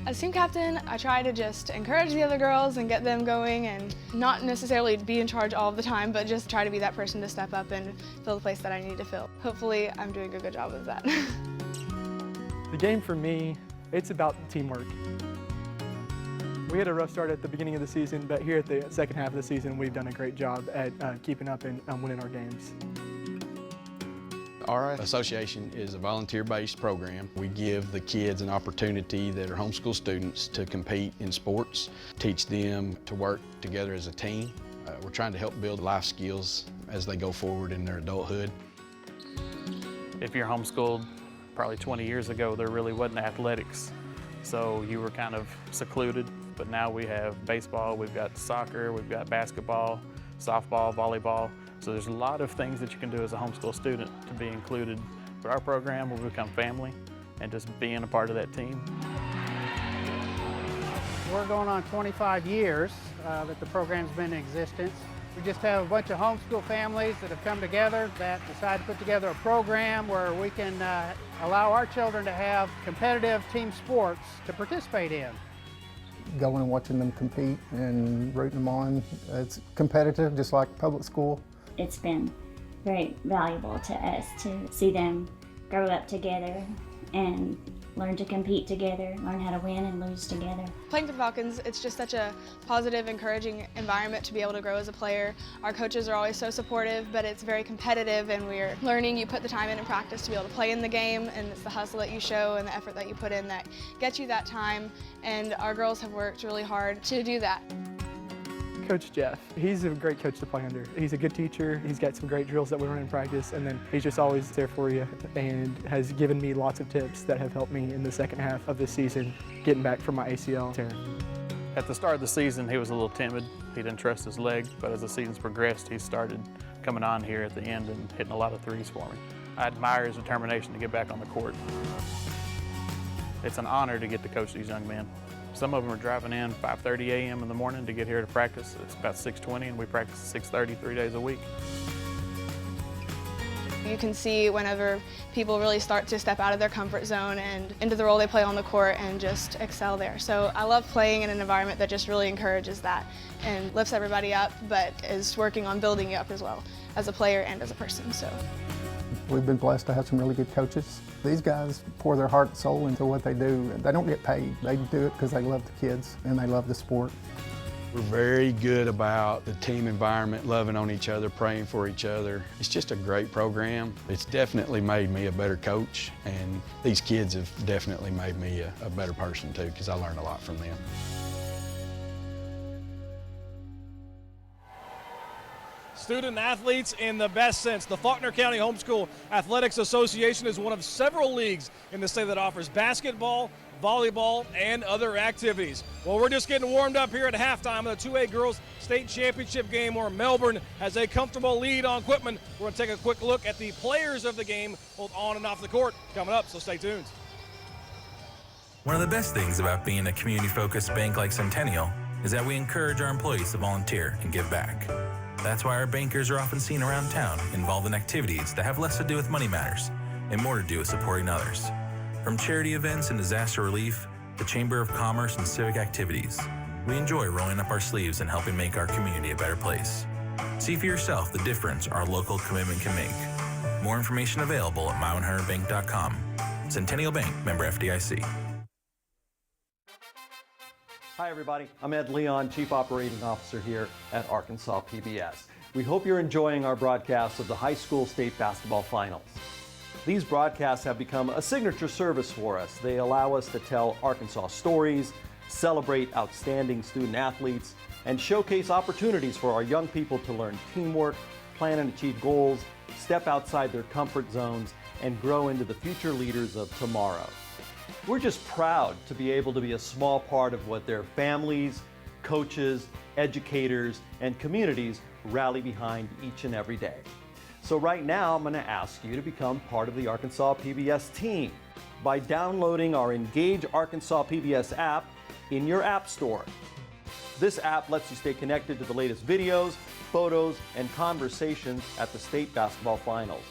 As team captain, I try to just encourage the other girls and get them going and not necessarily be in charge all the time, but just try to be that person to step up and fill the place that I need to fill. Hopefully, I'm doing a good job of that. The game for me, it's about teamwork. We had a rough start at the beginning of the season, but here at the second half of the season, we've done a great job at keeping up and winning our games. Our association is a volunteer-based program. We give the kids an opportunity that are homeschool students to compete in sports, teach them to work together as a team. We're trying to help build life skills as they go forward in their adulthood. If you're homeschooled, probably 20 years ago, there really wasn't athletics. So you were kind of secluded, but now we have baseball, we've got soccer, we've got basketball, softball, volleyball. So there's a lot of things that you can do as a homeschool student to be included. But our program will become family and just being a part of that team. We're going on 25 years that the program's been in existence. We just have a bunch of homeschool families that have come together that decide to put together a program where we can allow our children to have competitive team sports to participate in. Going and watching them compete and rooting them on. It's competitive, just like public school. It's been very valuable to us to see them grow up together and learn to compete together, learn how to win and lose together. Playing for the Falcons, it's just such a positive, encouraging environment to be able to grow as a player. Our coaches are always so supportive, but it's very competitive and we're learning. You put the time in practice to be able to play in the game, and it's the hustle that you show and the effort that you put in that gets you that time, and our girls have worked really hard to do that. Coach Jeff, he's a great coach to play under. He's a good teacher, he's got some great drills that we run in practice, and then he's just always there for you and has given me lots of tips that have helped me in the second half of the season getting back from my ACL tear. At the start of the season, he was a little timid. He didn't trust his leg, but as the season's progressed, he started coming on here at the end and hitting a lot of threes for me. I admire his determination to get back on the court. It's an honor to get to coach these young men. Some of them are driving in 5:30 a.m. in the morning to get here to practice. It's about 6:20 and we practice at 6:30 3 days a week. You can see whenever people really start to step out of their comfort zone and into the role they play on the court and just excel there. So I love playing in an environment that just really encourages that and lifts everybody up, but is working on building you up as well as a player and as a person. So we've been blessed to have some really good coaches. These guys pour their heart and soul into what they do. They don't get paid. They do it because they love the kids and they love the sport. We're very good about the team environment, loving on each other, praying for each other. It's just a great program. It's definitely made me a better coach, and these kids have definitely made me a better person too, because I learned a lot from them. Student athletes in the best sense. The Faulkner County Homeschool Athletics Association is one of several leagues in the state that offers basketball, volleyball, and other activities. Well, we're just getting warmed up here at halftime of the 2A Girls State Championship game where Melbourne has a comfortable lead on Quitman. We're going to take a quick look at the players of the game, both on and off the court, coming up, so stay tuned. One of the best things about being a community-focused bank like Centennial is that we encourage our employees to volunteer and give back. That's why our bankers are often seen around town involved in activities that have less to do with money matters and more to do with supporting others. From charity events and disaster relief, the Chamber of Commerce and civic activities, we enjoy rolling up our sleeves and helping make our community a better place. See for yourself the difference our local commitment can make. More information available at mile100bank.com. Centennial Bank, member FDIC. Hi everybody, I'm Ed Leon, Chief Operating Officer here at Arkansas PBS. We hope you're enjoying our broadcasts of the high school state basketball finals. These broadcasts have become a signature service for us. They allow us to tell Arkansas stories, celebrate outstanding student athletes, and showcase opportunities for our young people to learn teamwork, plan and achieve goals, step outside their comfort zones, and grow into the future leaders of tomorrow. We're just proud to be able to be a small part of what their families, coaches, educators, and communities rally behind each and every day. So right now, I'm going to ask you to become part of the Arkansas PBS team by downloading our Engage Arkansas PBS app in your app store. This app lets you stay connected to the latest videos, photos, and conversations at the state basketball finals.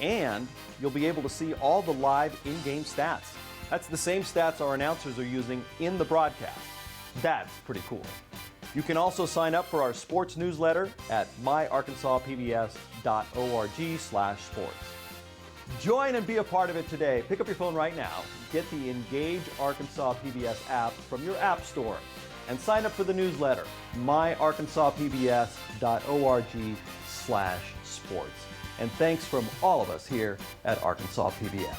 And you'll be able to see all the live in-game stats. That's the same stats our announcers are using in the broadcast. That's pretty cool. You can also sign up for our sports newsletter at myarkansasPBS.org/sports. Join and be a part of it today. Pick up your phone right now, get the Engage Arkansas PBS app from your app store, and sign up for the newsletter, myarkansasPBS.org/sports. And thanks from all of us here at Arkansas PBS.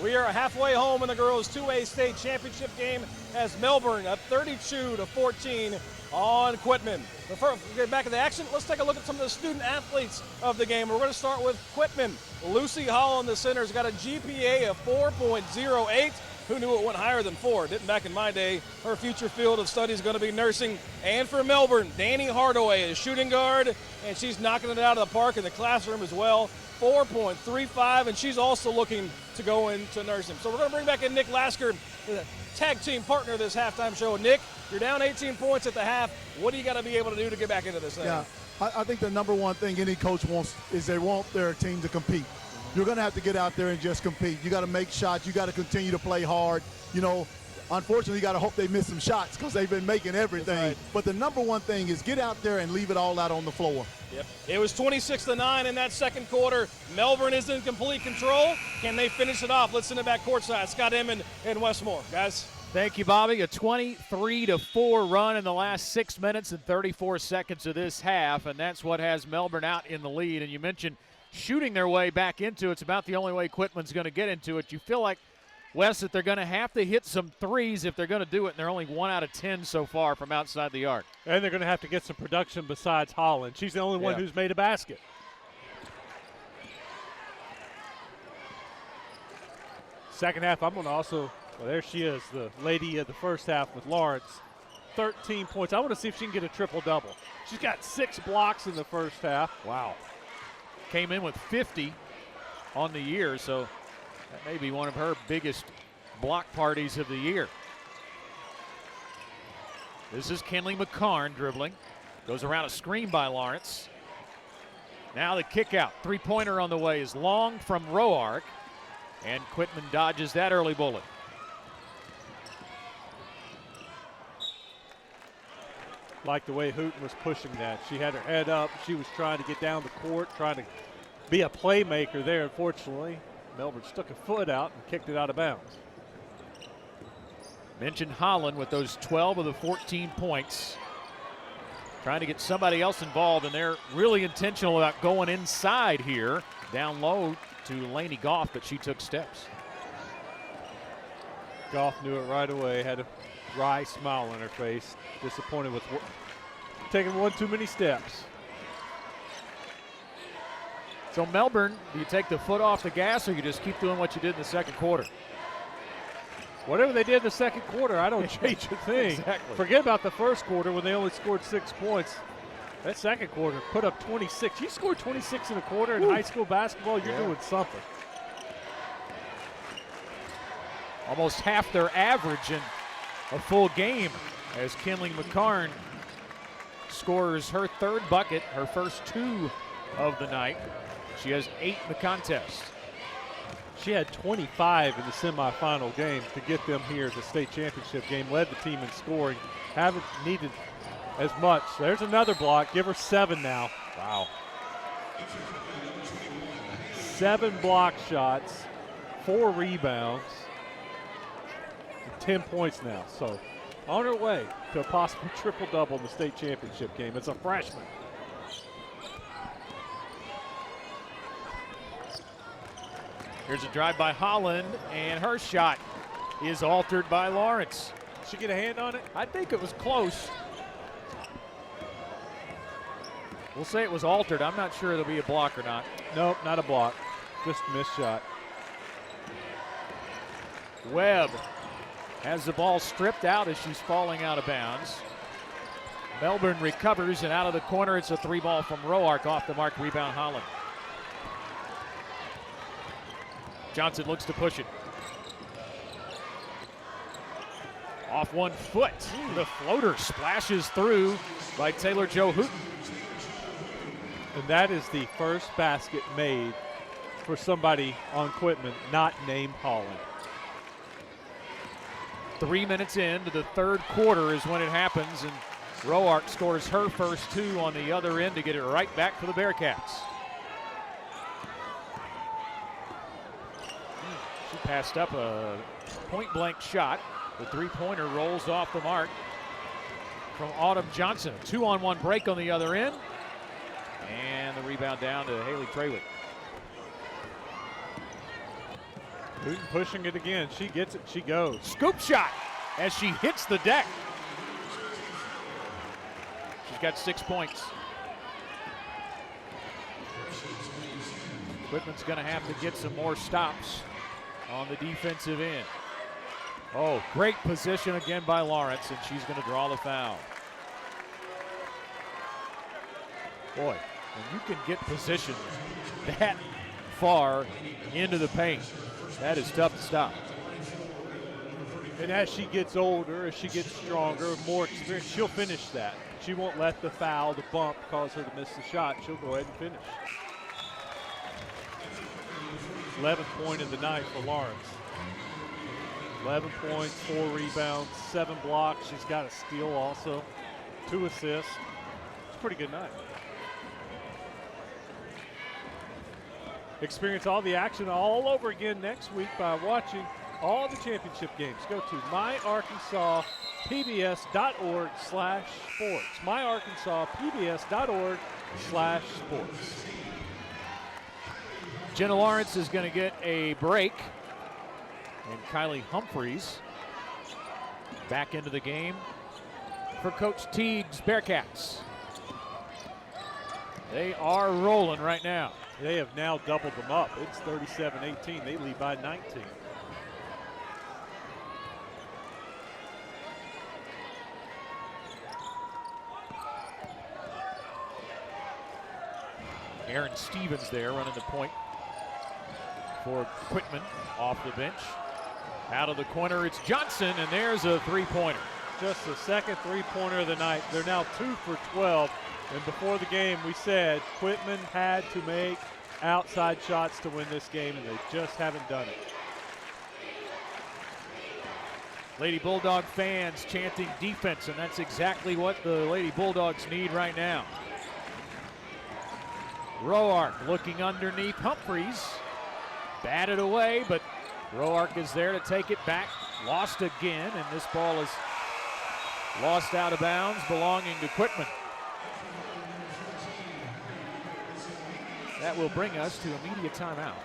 We are halfway home in the girls' 2A state championship game as Melbourne up 32-14 on Quitman. Before we get back in the action, let's take a look at some of the student athletes of the game. We're going to start with Quitman. Lucy Hall in the center has got a GPA of 4.08. Who knew it went higher than 4? Didn't back in my day. Her future field of study is going to be nursing. And for Melbourne, Danny Hardaway is shooting guard, and she's knocking it out of the park in the classroom as well. 4.35, and she's also looking to go into nursing. So we're going to bring back in Nick Lasker, the tag team partner of this halftime show. Nick, you're down 18 points at the half. What do you got to be able to do to get back into this thing? Yeah, I think the number one thing any coach wants is they want their team to compete. You're going to have to get out there and just compete. You got to make shots. You got to continue to play hard. You know, unfortunately, you got to hope they miss some shots because they've been making everything. Right. But the number one thing is get out there and leave it all out on the floor. Yep. It was 26-9 in that second quarter. Melbourne is in complete control. Can they finish it off? Let's send it back courtside. Scott Inman and Westmore. Guys. Thank you, Bobby. A 23-4 run in the last 6 minutes and 34 seconds of this half, and that's what has Melbourne out in the lead. And you mentioned shooting their way back into it. It's about the only way Quitman's going to get into it. You feel like, Wes, that they're going to have to hit some threes if they're going to do it, and they're only 1 out of 10 so far from outside the arc. And they're going to have to get some production besides Holland. She's the only one who's made a basket. Second half, I'm going to also, well, there she is, the lady of the first half with Lawrence. 13 points. I want to see if she can get a triple-double. She's got 6 blocks in the first half. Wow. Came in with 50 on the year, so that may be one of her biggest block parties of the year. This is Kenley McCarn dribbling. Goes around a screen by Lawrence. Now the kick out. Three-pointer on the way is long from Roark, and Quitman dodges that early bullet. Like the way Hooten was pushing that. She had her head up. She was trying to get down the court, trying to be a playmaker there. Unfortunately, Melbourne stuck a foot out and kicked it out of bounds. Mentioned Holland with those 12 of the 14 points. Trying to get somebody else involved, and they're really intentional about going inside here. Down low to Lainey Goff, but she took steps. Goff knew it right away, had a wry smile on her face. Disappointed with taking one too many steps. So Melbourne, do you take the foot off the gas or you just keep doing what you did in the second quarter? Whatever they did in the second quarter, I don't change a thing. Exactly. Forget about the first quarter when they only scored 6 points. That second quarter put up 26. You scored 26 in a quarter in high school basketball, you're doing something. Almost half their average in a full game as Kinley McCarn scores her third bucket, her first 2 of the night. She has 8 in the contest. She had 25 in the semifinal game to get them here at the state championship game. Led the team in scoring. Haven't needed as much. There's another block. Give her 7 now. Wow. 7 block shots, 4 rebounds, and 10 points now. So on her way to a possible triple-double in the state championship game as a freshman. Here's a drive by Holland, and her shot is altered by Lawrence. Did she get a hand on it? I think it was close. We'll say it was altered. I'm not sure it'll be a block or not. Nope, not a block. Just a missed shot. Webb has the ball stripped out as she's falling out of bounds. Melbourne recovers, and out of the corner, it's a 3-ball from Roark. Off the mark, rebound Holland. Johnson looks to push it. Off 1 foot. The floater splashes through by Taylor Jo Hooten. And that is the first basket made for somebody on Quitman not named Holland. 3 minutes into the third quarter is when it happens, and Roark scores her first 2 on the other end to get it right back for the Bearcats. She passed up a point-blank shot. The 3-pointer rolls off the mark from Autumn Johnson. A 2-on-1 break on the other end. And the rebound down to Haley Traywick. Hooten pushing it again. She gets it, she goes. Scoop shot as she hits the deck. She's got 6 points. Quitman's going to have to get some more stops on the defensive end. Oh, great position again by Lawrence, and she's going to draw the foul. Boy, when you can get positioned that far into the paint, that is tough to stop. And as she gets older, as she gets stronger, more experience, she'll finish that. She won't let the foul, the bump, cause her to miss the shot. She'll go ahead and finish. 11th point of the night for Lawrence. 11 points, 4 rebounds, 7 blocks. She's got a steal also, 2 assists. It's a pretty good night. Experience all the action all over again next week by watching all the championship games. Go to myarkansaspbs.org/sports. myarkansaspbs.org/sports. Jenna Lawrence is going to get a break. And Kylie Humphreys back into the game for Coach Teague's Bearcats. They are rolling right now. They have now doubled them up. It's 37-18. They lead by 19. Aaron Stevens there running the point for Quitman off the bench. Out of the corner, it's Johnson, and there's a 3-pointer. Just the second 3-pointer of the night. They're now 2 for 12 And before the game, we said Quitman had to make outside shots to win this game, and they just haven't done it. Lady Bulldog fans chanting defense, and that's exactly what the Lady Bulldogs need right now. Roark looking underneath Humphreys. Batted away, but Roark is there to take it back. Lost again, and this ball is lost out of bounds, belonging to Quitman. That will bring us to immediate timeout.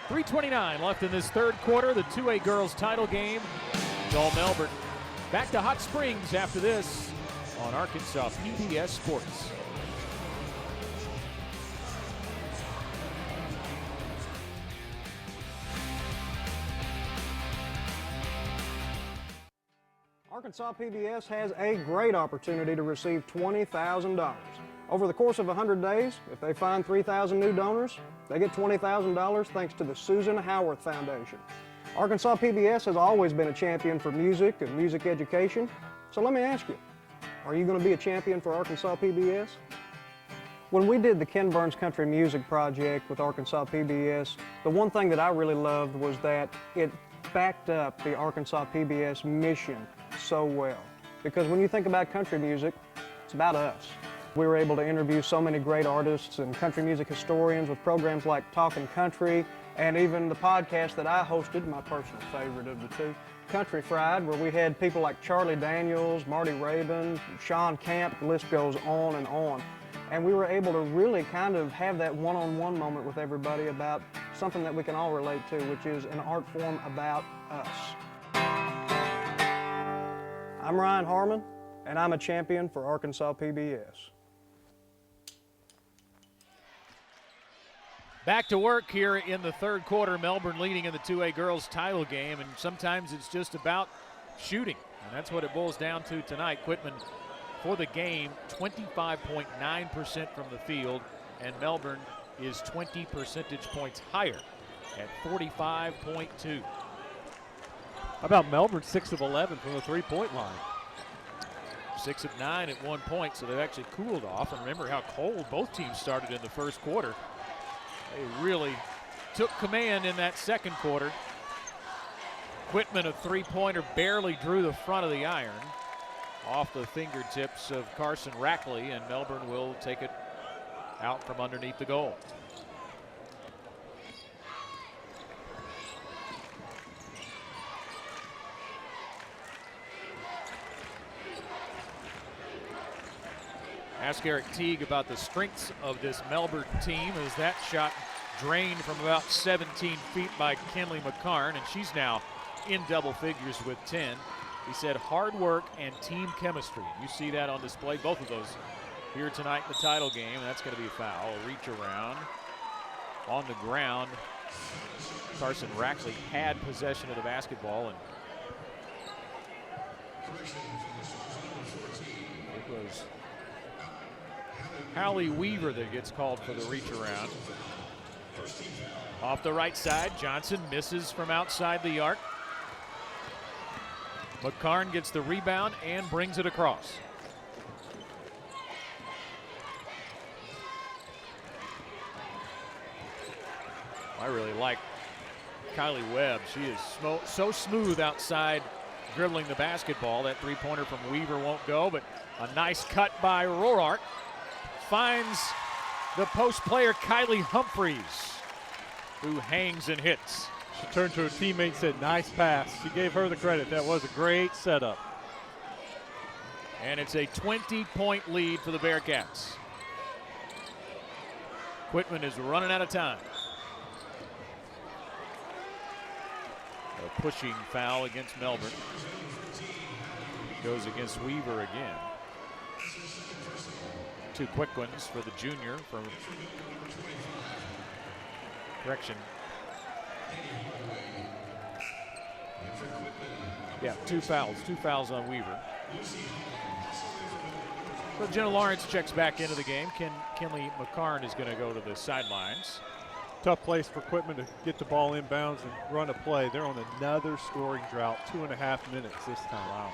3:29 left in this third quarter, the 2A girls title game. It's all Melbourne. Back to Hot Springs after this on Arkansas PBS Sports. Arkansas PBS has a great opportunity to receive $20,000. Over the course of 100 days, if they find 3,000 new donors, they get $20,000 thanks to the Susan Howarth Foundation. Arkansas PBS has always been a champion for music and music education. So let me ask you, are you going to be a champion for Arkansas PBS? When we did the Ken Burns Country Music Project with Arkansas PBS, the one thing that I really loved was that it backed up the Arkansas PBS mission so well. Because when you think about country music, it's about us. We were able to interview so many great artists and country music historians with programs like Talkin' Country, and even the podcast that I hosted, my personal favorite of the two, Country Fried, where we had people like Charlie Daniels, Marty Rabin, Sean Camp, the list goes on and on. And we were able to really kind of have that one-on-one moment with everybody about something that we can all relate to, which is an art form about us. I'm Ryan Harmon, and I'm a champion for Arkansas PBS. Back to work here in the third quarter. Melbourne leading in the 2A girls title game, and sometimes it's just about shooting, and that's what it boils down to tonight. Quitman for the game, 25.9% from the field, and Melbourne is 20 percentage points higher at 45.2. How about Melbourne, 6 of 11 from the three-point line? 6 of 9 at 1 point, so they've actually cooled off. And remember how cold both teams started in the first quarter. They really took command in that second quarter. Quitman, a three-pointer, barely drew the front of the iron off the fingertips of Carson Rackley, and Melbourne will take it out from underneath the goal. Ask Eric Teague about the strengths of this Melbourne team as that shot drained from about 17 feet by Kinley McCarn, and she's now in double figures with 10. He said hard work and team chemistry. You see that on display, both of those here tonight in the title game, and that's going to be a foul. A reach around on the ground. Carson Rackley had possession of the basketball, and it was Hallie Weaver that gets called for the reach around. Off the right side, Johnson misses from outside the arc. McCarn gets the rebound and brings it across. I really like Kylie Webb. She is so smooth outside dribbling the basketball. That three-pointer from Weaver won't go, but a nice cut by Roark. Finds the post player Kylie Humphreys, who hangs and hits. She turned to her teammate and said, nice pass. She gave her the credit. That was a great setup. And it's a 20-point lead for the Bearcats. Quitman is running out of time. A pushing foul against Melbourne. Goes against Weaver again. Two quick ones for the junior from correction. Yeah, two fouls on Weaver. So Jenna Lawrence checks back into the game. Kinley McCarn is going to go to the sidelines. Tough place for Quitman to get the ball inbounds and run a play. They're on another scoring drought, 2.5 minutes this time. Wow.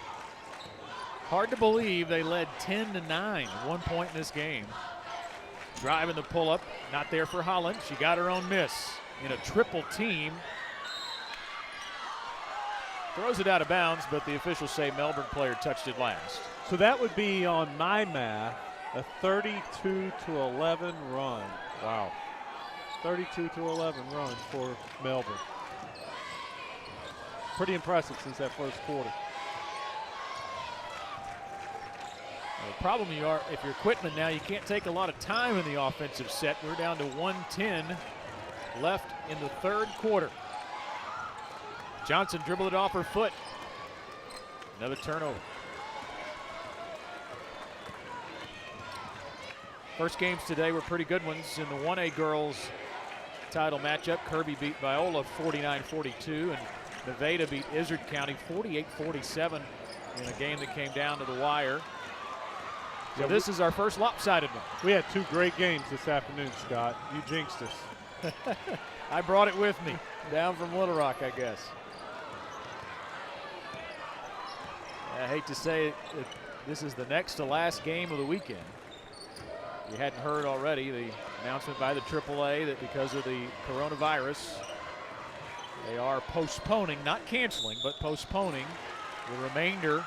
Hard to believe they led 10-9 at one point in this game. Driving the pull-up, not there for Holland. She got her own miss in a triple team. Throws it out of bounds, but the officials say Melbourne player touched it last. So that would be, on my math, a 32-11 run. Wow. 32-11 run for Melbourne. Pretty impressive since that first quarter. The problem if you're Quitman now, you can't take a lot of time in the offensive set. We're down to 1:10 left in the third quarter. Johnson dribbled it off her foot. Another turnover. First games today were pretty good ones. In the 1A girls title matchup, Kirby beat Viola 49-42, and Nevada beat Izard County 48-47 in a game that came down to the wire. So this is our first lopsided one. We had two great games this afternoon, Scott. You jinxed us. I brought it with me down from Little Rock, I guess. I hate to say it, this is the next to last game of the weekend. You hadn't heard already the announcement by the AAA that because of the coronavirus, they are postponing, not canceling, but postponing the remainder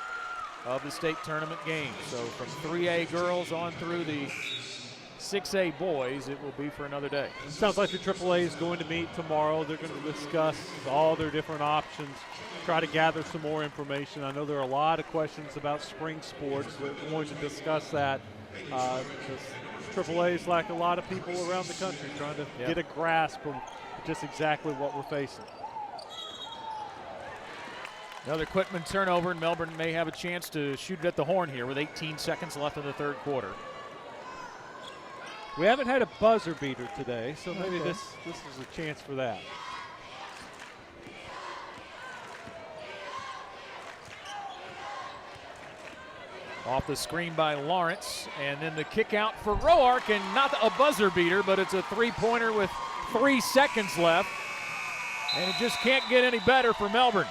of the state tournament games. So from 3A girls on through the 6A boys, it will be for another day. Sounds like the AAA is going to meet tomorrow. They're going to discuss all their different options, try to gather some more information. I know there are a lot of questions about spring sports. We're going to discuss that. AAA is like a lot of people around the country trying to get a grasp of just exactly what we're facing. Another Quitman turnover, and Melbourne may have a chance to shoot it at the horn here with 18 seconds left in the third quarter. We haven't had a buzzer beater today, so maybe this is a chance for that. Off the screen by Lawrence, and then the kick out for Roark, and not a buzzer beater, but it's a three-pointer with 3 seconds left, and it just can't get any better for Melbourne.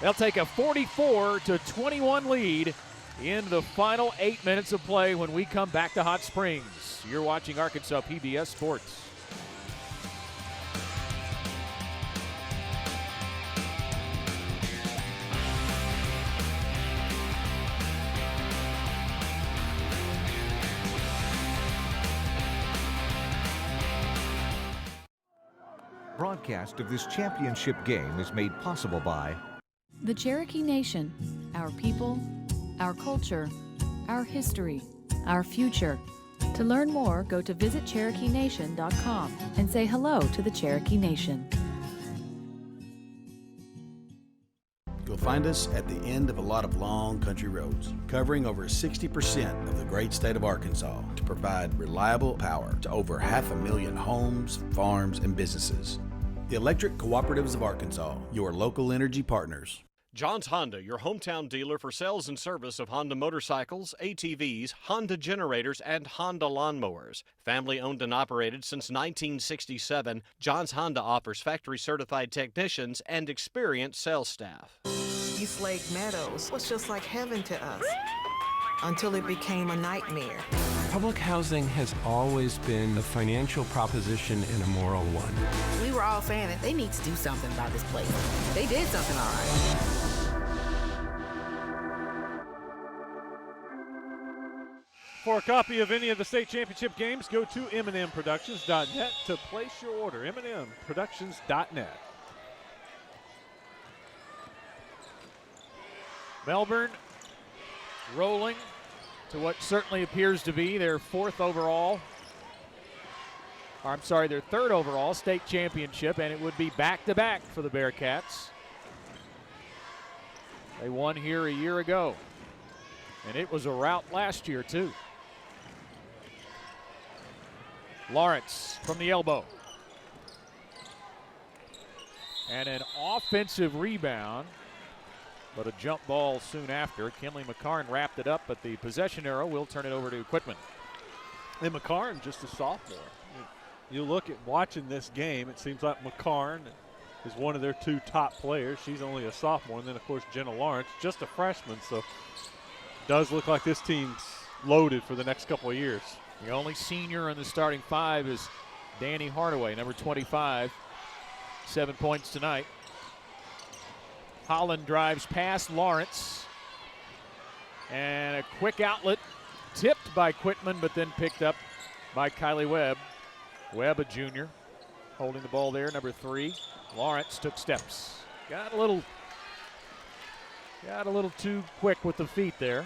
They'll take a 44-21 lead in the final 8 minutes of play when we come back to Hot Springs. You're watching Arkansas PBS Sports. Broadcast of this championship game is made possible by the Cherokee Nation, our people, our culture, our history, our future. To learn more, go to visitcherokeenation.com and say hello to the Cherokee Nation. You'll find us at the end of a lot of long country roads, covering over 60% of the great state of Arkansas to provide reliable power to over 500,000 homes, farms, and businesses. The Electric Cooperatives of Arkansas, your local energy partners. John's Honda, your hometown dealer for sales and service of Honda motorcycles, ATVs, Honda generators, and Honda lawnmowers. Family owned and operated since 1967, John's Honda offers factory-certified technicians and experienced sales staff. East Lake Meadows was just like heaven to us until it became a nightmare. Public housing has always been a financial proposition and a moral one. We were all saying that they need to do something about this place. They did something all right. For a copy of any of the state championship games, go to MNMProductions.net to place your order. MNMProductions.net. Melbourne rolling to what certainly appears to be their their third overall state championship, and it would be back-to-back for the Bearcats. They won here a year ago, and it was a rout last year too. Lawrence from the elbow. And an offensive rebound, but a jump ball soon after. Kinley McCarn wrapped it up, but the possession arrow will turn it over to Quitman. And McCarn, just a sophomore. You look at watching this game, it seems like McCarn is one of their 2 top players. She's only a sophomore. And then, of course, Jenna Lawrence, just a freshman. So does look like this team's loaded for the next couple of years. The only senior in the starting 5 is Danny Hardaway, number 25. 7 points tonight. Holland drives past Lawrence. And a quick outlet tipped by Quitman, but then picked up by Kylie Webb. Webb, a junior, holding the ball there, number 3. Lawrence took steps. Got a little too quick with the feet there.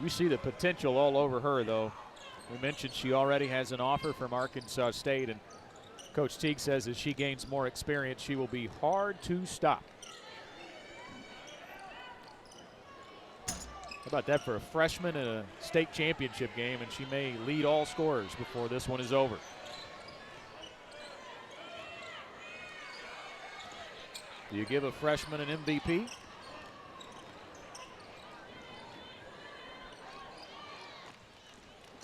You see the potential all over her, though. We mentioned she already has an offer from Arkansas State, and Coach Teague says as she gains more experience, she will be hard to stop. How about that for a freshman in a state championship game, and she may lead all scorers before this one is over. Do you give a freshman an MVP?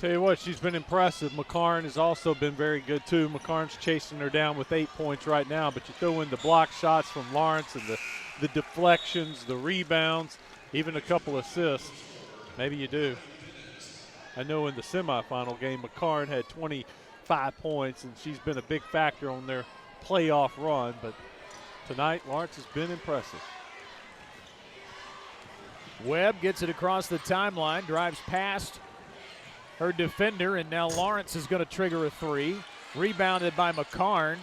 Tell you what, she's been impressive. McCarn has also been very good too. McCarn's chasing her down with 8 points right now, but you throw in the block shots from Lawrence and the deflections, the rebounds, even a couple assists. Maybe you do. I know in the semifinal game, McCarn had 25 points, and she's been a big factor on their playoff run, but tonight, Lawrence has been impressive. Webb gets it across the timeline, drives past her defender, and now Lawrence is going to trigger a 3. Rebounded by McCarn,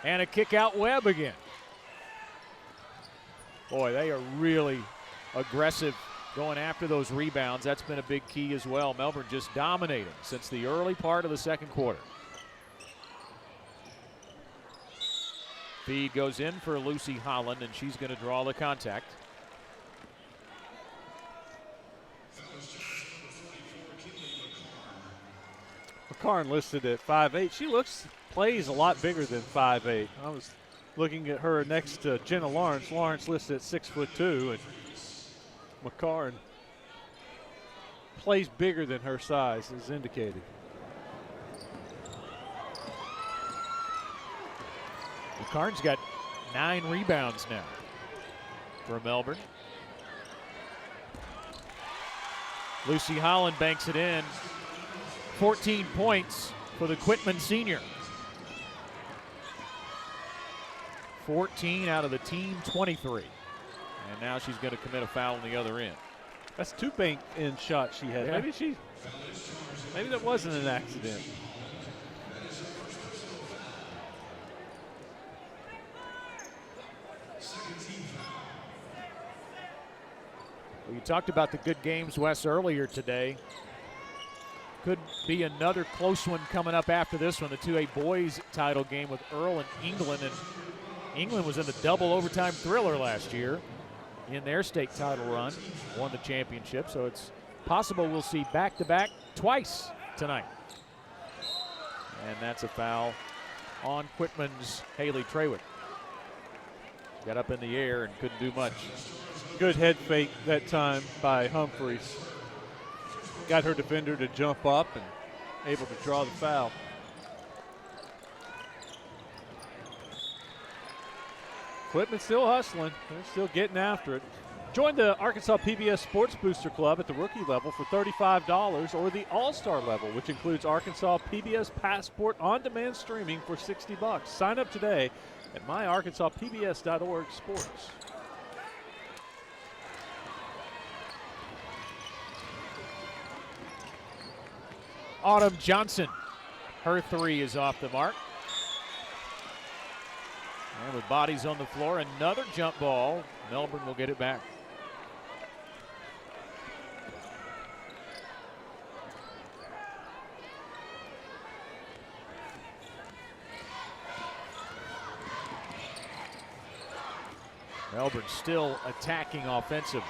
and a kick out Webb again. Boy, they are really aggressive going after those rebounds. That's been a big key as well. Melbourne just dominating since the early part of the second quarter. Feed goes in for Lucy Holland, and she's going to draw the contact. McCarn listed at 5'8". She plays a lot bigger than 5'8". I was looking at her next to Jenna Lawrence. Lawrence listed at 6'2", and McCarn plays bigger than her size, as indicated. McCarn's got 9 rebounds now for Melbourne. Lucy Holland banks it in. 14 points for the Quitman senior. 14 out of the team 23. And now she's going to commit a foul on the other end. That's 2 bank-in shots she had. Yeah. Maybe that wasn't an accident. Well, you talked about the good games, Wes, earlier today. Could be another close one coming up after this one, the 2A boys title game with Earl and England. And England was in the double overtime thriller last year in their state title run, won the championship. So it's possible we'll see back-to-back twice tonight. And that's a foul on Quitman's Haley Traywick. Got up in the air and couldn't do much. Good head fake that time by Humphreys. Got her defender to jump up and able to draw the foul. Quitman still hustling. They're still getting after it. Join the Arkansas PBS Sports Booster Club at the rookie level for $35 or the All-Star level, which includes Arkansas PBS Passport on-demand streaming for $60. Sign up today at myarkansaspbs.org/sports. Autumn Johnson, her 3 is off the mark. And with bodies on the floor, another jump ball. Melbourne will get it back. Melbourne still attacking offensively.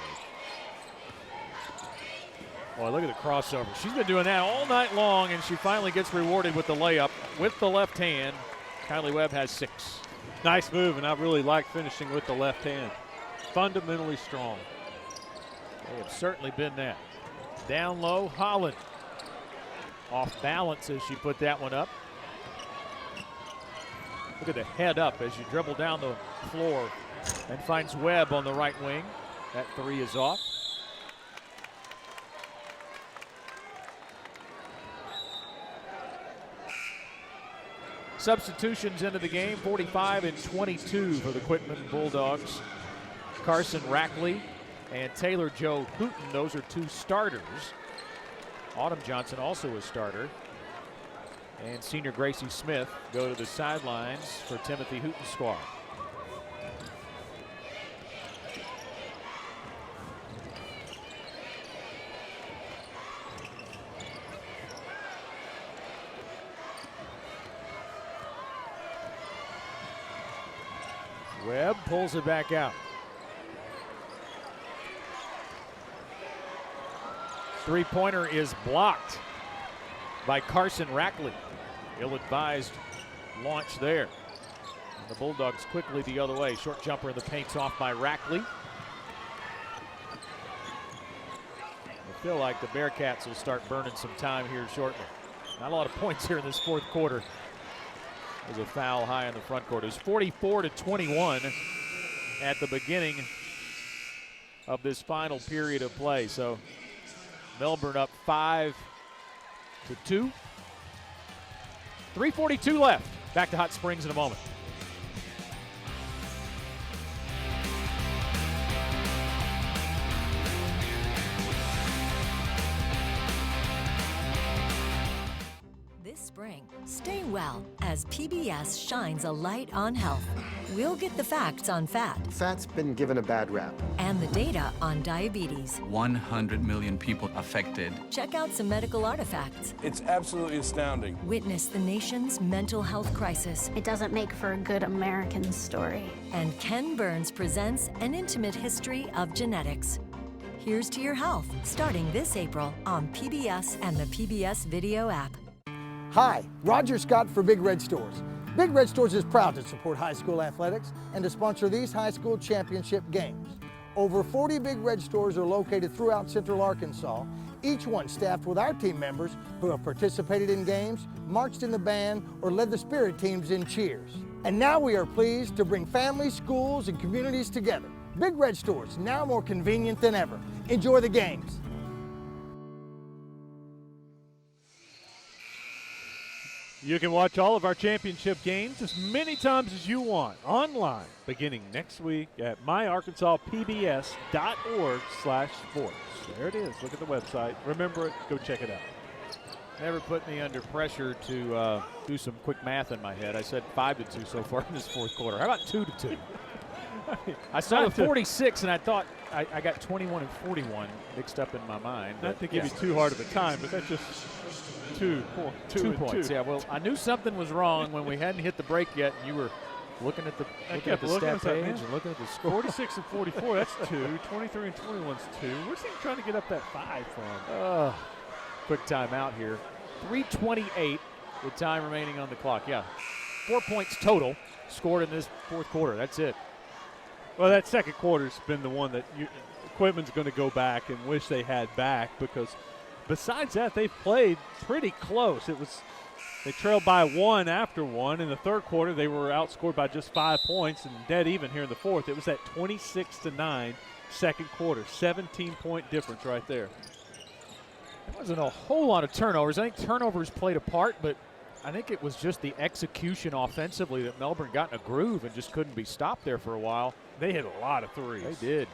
Boy, look at the crossover. She's been doing that all night long, and she finally gets rewarded with the layup with the left hand. Kylie Webb has 6. Nice move, and I really like finishing with the left hand. Fundamentally strong. They have certainly been that. Down low, Holland. Off balance as she put that one up. Look at the head up as you dribble down the floor and finds Webb on the right wing. That three is off. Substitutions into the game, 45 and 22 for the Quitman Bulldogs. Carson Rackley and Taylor Joe Hooten, those are two starters. Autumn Johnson also a starter. And senior Gracie Smith go to the sidelines for Timothy Hooten's squad. Webb pulls it back out. Three-pointer is blocked by Carson Rackley. Ill-advised launch there. And the Bulldogs quickly the other way. Short jumper in the paint's off by Rackley. I feel like the Bearcats will start burning some time here shortly. Not a lot of points here in this fourth quarter. There's a foul high in the front court. It was 44-21 at the beginning of this final period of play. So Melbourne up 5-2. 3:42 left. Back to Hot Springs in a moment. Spring. Stay well as PBS shines a light on health. We'll get the facts on fat. Fat's been given a bad rap. And the data on diabetes. 100 million people affected. Check out some medical artifacts. It's absolutely astounding. Witness the nation's mental health crisis. It doesn't make for a good American story. And Ken Burns presents an intimate history of genetics. Here's to your health, starting this April on PBS and the PBS Video app. Hi, Roger Scott for Big Red Stores. Big Red Stores is proud to support high school athletics and to sponsor these high school championship games. Over 40 Big Red Stores are located throughout Central Arkansas, each one staffed with our team members who have participated in games, marched in the band, or led the spirit teams in cheers. And now we are pleased to bring families, schools, and communities together. Big Red Stores, now more convenient than ever. Enjoy the games. You can watch all of our championship games as many times as you want online beginning next week at myarkansaspbs.org/sports. There it is. Look at the website. Remember it. Go check it out. Never put me under pressure to do some quick math in my head. I said 5-2 so far in this fourth quarter. How about 2-2? I saw the 46 and I thought I got 21 and 41 mixed up in my mind. Not to give you too hard of a time, but that's just 2 points. Yeah, well, I knew something was wrong when we hadn't hit the break yet, and you were looking at the stat page and looking at the score. 46 and 44, that's 2. 23 and 21's 2. Where's he trying to get up that 5 from? Quick timeout here. 3:28 with time remaining on the clock. Yeah, 4 points total scored in this fourth quarter. That's it. Well, that second quarter's been the one that Quitman's going to go back and wish they had back, because besides that, they've played pretty close. They trailed by 1 after 1. In the third quarter, they were outscored by just 5 points and dead even here in the fourth. It was that 26-9 second quarter, 17-point difference right there. There wasn't a whole lot of turnovers. I think turnovers played a part, but I think it was just the execution offensively that Melbourne got in a groove and just couldn't be stopped there for a while. They hit a lot of threes. They did.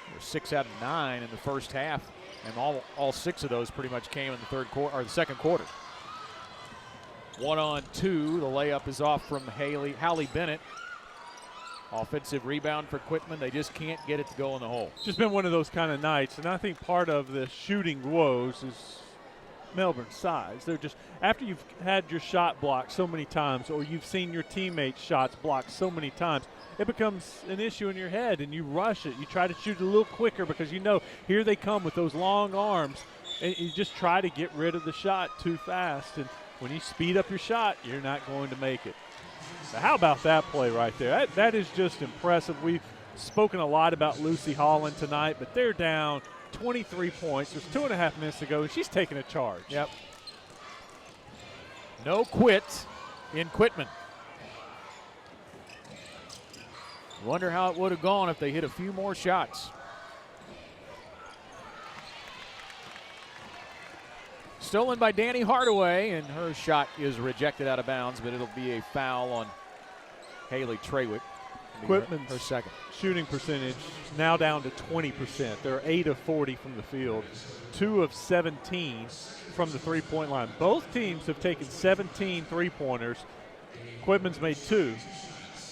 They were 6 out of 9 in the first half, and all 6 of those pretty much came in the third quarter or the second quarter. 1-on-2. The layup is off from Hallie Bennett. Offensive rebound for Quitman. They just can't get it to go in the hole. It's just been one of those kind of nights, and I think part of the shooting woes is Melbourne's size. They're just, after you've had your shot blocked so many times, or you've seen your teammates' shots blocked so many times, it becomes an issue in your head, and you rush it. You try to shoot it a little quicker because you know here they come with those long arms, and you just try to get rid of the shot too fast. And when you speed up your shot, you're not going to make it. So how about that play right there? That is just impressive. We've spoken a lot about Lucy Holland tonight, but they're down 23 points. There's 2.5 minutes to go, and she's taking a charge. Yep. No quit in Quitman. Wonder how it would have gone if they hit a few more shots. Stolen by Danny Hardaway, and her shot is rejected out of bounds, but it'll be a foul on Haley Trawick. Quitman's her second. shooting percentage now down to 20%. They're 8 of 40 from the field, 2 of 17 from the three-point line. Both teams have taken 17 three-pointers. Quitman's made 2.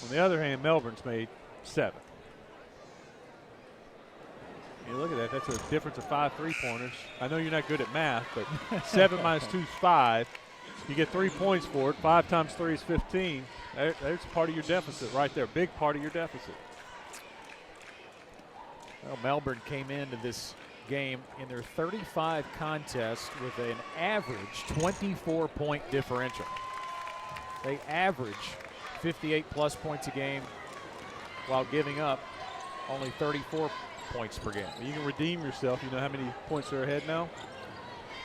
On the other hand, Melbourne's made 7. You look at that, that's a difference of 5 three-pointers. I know you're not good at math, but 7 minus 2 is 5. You get 3 points for it. 5 times 3 is 15. There's part of your deficit right there, big part of your deficit. Well, Melbourne came into this game in their 35 contests with an average 24-point differential. They average 58-plus points a game while giving up only 34 points per game. You can redeem yourself. You know how many points they're ahead now?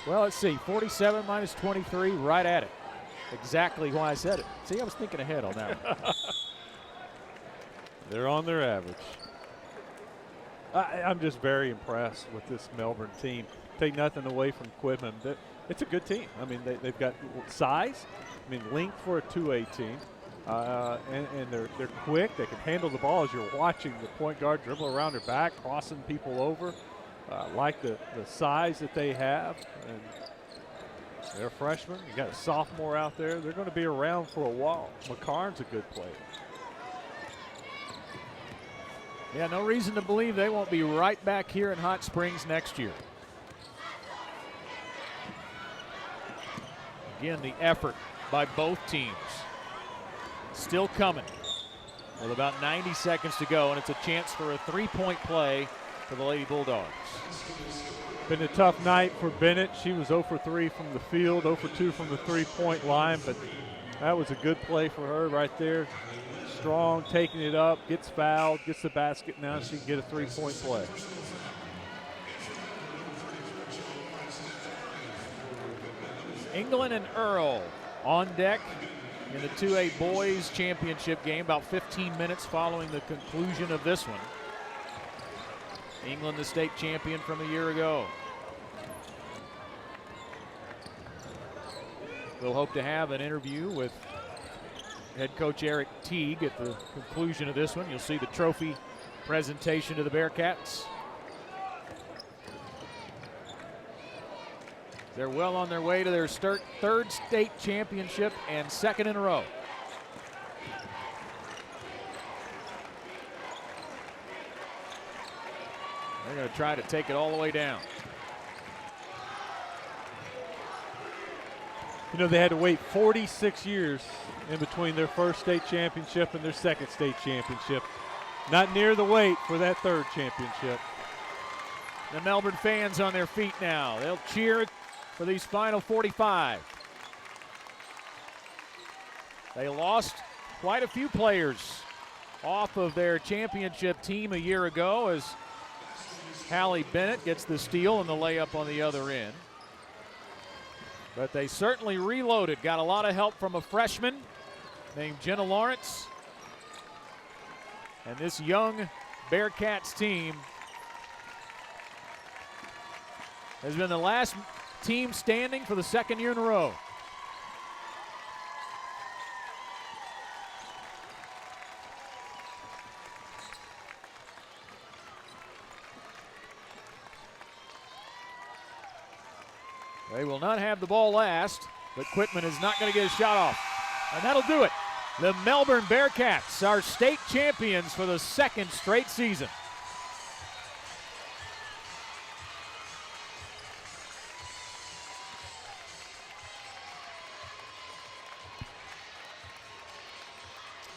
Well, let's see. 47 minus 23, right at it. Exactly why I said it. See, I was thinking ahead on that one. They're on their average. I'm just very impressed with this Melbourne team. Take nothing away from Quitman. It's a good team. I mean, they've got size. I mean, length for a 2A team. And they're quick. They can handle the ball as you're watching the point guard dribble around their back, crossing people over. Like the size that they have. And they're freshmen. You got a sophomore out there. They're going to be around for a while. McCarn's a good player. Yeah, no reason to believe they won't be right back here in Hot Springs next year. Again, the effort by both teams still coming with about 90 seconds to go, and it's a chance for a three-point play for the Lady Bulldogs. Been a tough night for Bennett. She was 0 for 3 from the field, 0 for 2 from the three-point line, but that was a good play for her right there. Strong, taking it up, gets fouled, gets the basket. Now she can get a three-point play. England and Earl on deck in the 2A Boys Championship game, about 15 minutes following the conclusion of this one. England, the state champion from a year ago. We'll hope to have an interview with head coach Eric Teague at the conclusion of this one. You'll see the trophy presentation to the Bearcats. They're well on their way to their third state championship and second in a row. They're going to try to take it all the way down. You know, they had to wait 46 years in between their first state championship and their second state championship. Not near the wait for that third championship. The Melbourne fans on their feet now. They'll cheer for these final 45. They lost quite a few players off of their championship team a year ago as Hallie Bennett gets the steal and the layup on the other end. But they certainly reloaded. Got a lot of help from a freshman named Jenna Lawrence. And this young Bearcats team has been the last team standing for the second year in a row. They will not have the ball last, but Quitman is not going to get a shot off. And that'll do it. The Melbourne Bearcats are state champions for the second straight season.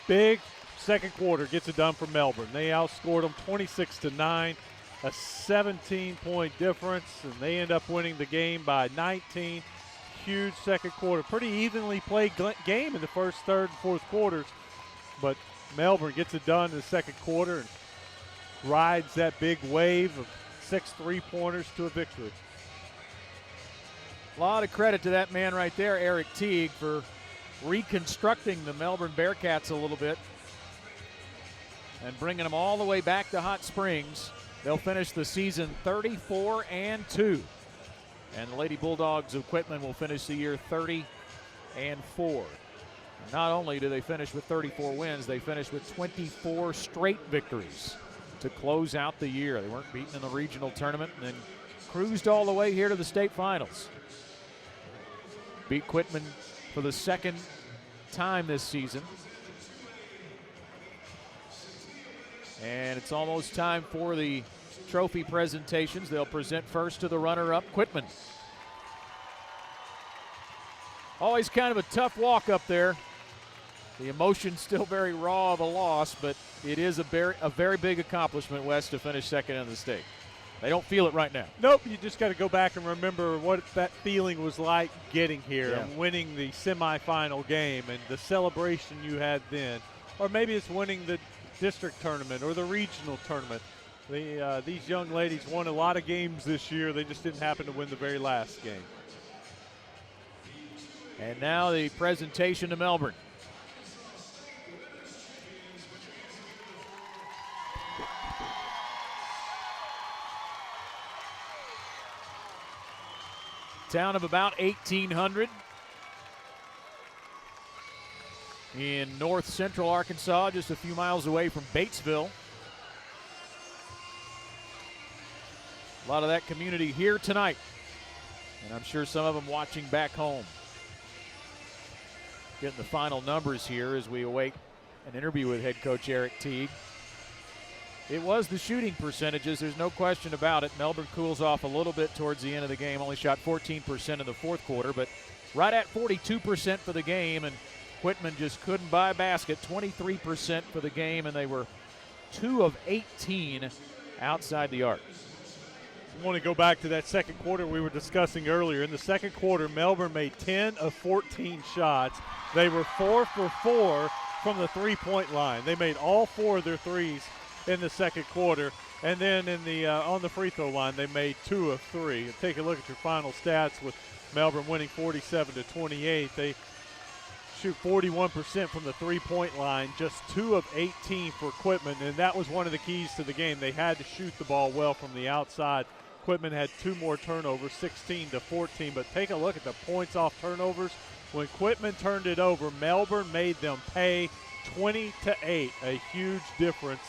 Big second quarter gets it done for Melbourne. They outscored them 26-9. A 17-point difference, and they end up winning the game by 19. Huge second quarter. Pretty evenly played game in the first, third, and fourth quarters, but Melbourne gets it done in the second quarter and rides that big wave of 6 three-pointers to a victory. A lot of credit to that man right there, Eric Teague, for reconstructing the Melbourne Bearcats a little bit and bringing them all the way back to Hot Springs. They'll finish the season 34-2. And the Lady Bulldogs of Quitman will finish the year 30-4. Not only do they finish with 34 wins, they finish with 24 straight victories to close out the year. They weren't beaten in the regional tournament and then cruised all the way here to the state finals. Beat Quitman for the second time this season. And it's almost time for the trophy presentations. They'll present first to the runner-up, Quitman. Always kind of a tough walk up there. The emotion's still very raw of a loss, but it is a very big accomplishment, Wes, to finish second in the state. They don't feel it right now. Nope, you just got to go back and remember what that feeling was like getting here and winning the semifinal game and the celebration you had then. Or maybe it's winning the district tournament or the regional tournament. These young ladies won a lot of games this year. They just didn't happen to win the very last game. And now the presentation to Melbourne. Town of about 1,800 in north central Arkansas, just a few miles away from Batesville. A lot of that community here tonight, and I'm sure some of them watching back home. Getting the final numbers here as we await an interview with head coach Eric Teague. It was the shooting percentages, there's no question about it. Melbourne cools off a little bit towards the end of the game, only shot 14% in the fourth quarter, but right at 42% for the game, and Quitman just couldn't buy a basket, 23% for the game, and they were 2 of 18 outside the arc. I want to go back to that second quarter we were discussing earlier. In the second quarter, Melbourne made 10 of 14 shots. They were 4 for 4 from the three-point line. They made all 4 of their threes in the second quarter, and then in the on the free throw line they made 2 of 3. Take a look at your final stats with Melbourne winning 47-28. They shoot 41% from the three-point line, just 2 of 18 for Quitman, and that was one of the keys to the game. They had to shoot the ball well from the outside. Quitman had 2 more turnovers, 16-14, but take a look at the points off turnovers. When Quitman turned it over, Melbourne made them pay 20-8, a huge difference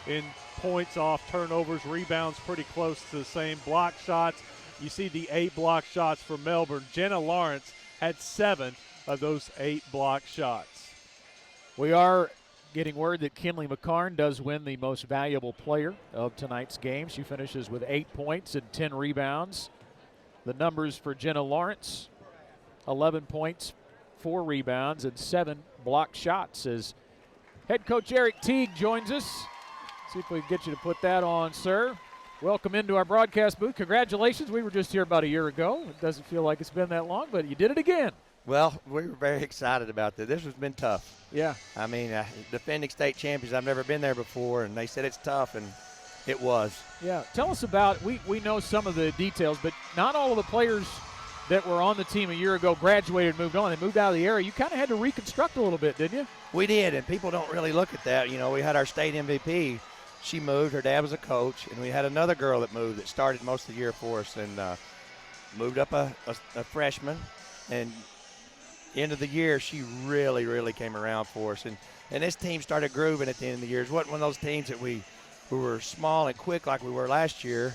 in points off turnovers. Rebounds pretty close to the same. Block shots, you see the 8 block shots for Melbourne. Jenna Lawrence had 7 of those 8 block shots. We are getting word that Kinley McCarn does win the most valuable player of tonight's game. She finishes with 8 points and 10 rebounds. The numbers for Jenna Lawrence, 11 points, 4 rebounds, and 7 block shots as head coach Eric Teague joins us. See if we can get you to put that on, sir. Welcome into our broadcast booth. Congratulations. We were just here about a year ago. It doesn't feel like it's been that long, but you did it again. Well, we were very excited about this. This has been tough. Yeah. I mean, defending state champions, I've never been there before, and they said it's tough, and it was. Yeah. Tell us about, we know some of the details, but not all of the players that were on the team a year ago graduated and moved on. They moved out of the area. You kind of had to reconstruct a little bit, didn't you? We did, and people don't really look at that. You know, we had our state MVP. She moved. Her dad was a coach, and we had another girl that moved that started most of the year for us and moved up a freshman. And end of the year, she really, really came around for us. And this team started grooving at the end of the year. It wasn't one of those teams that we were small and quick like we were last year.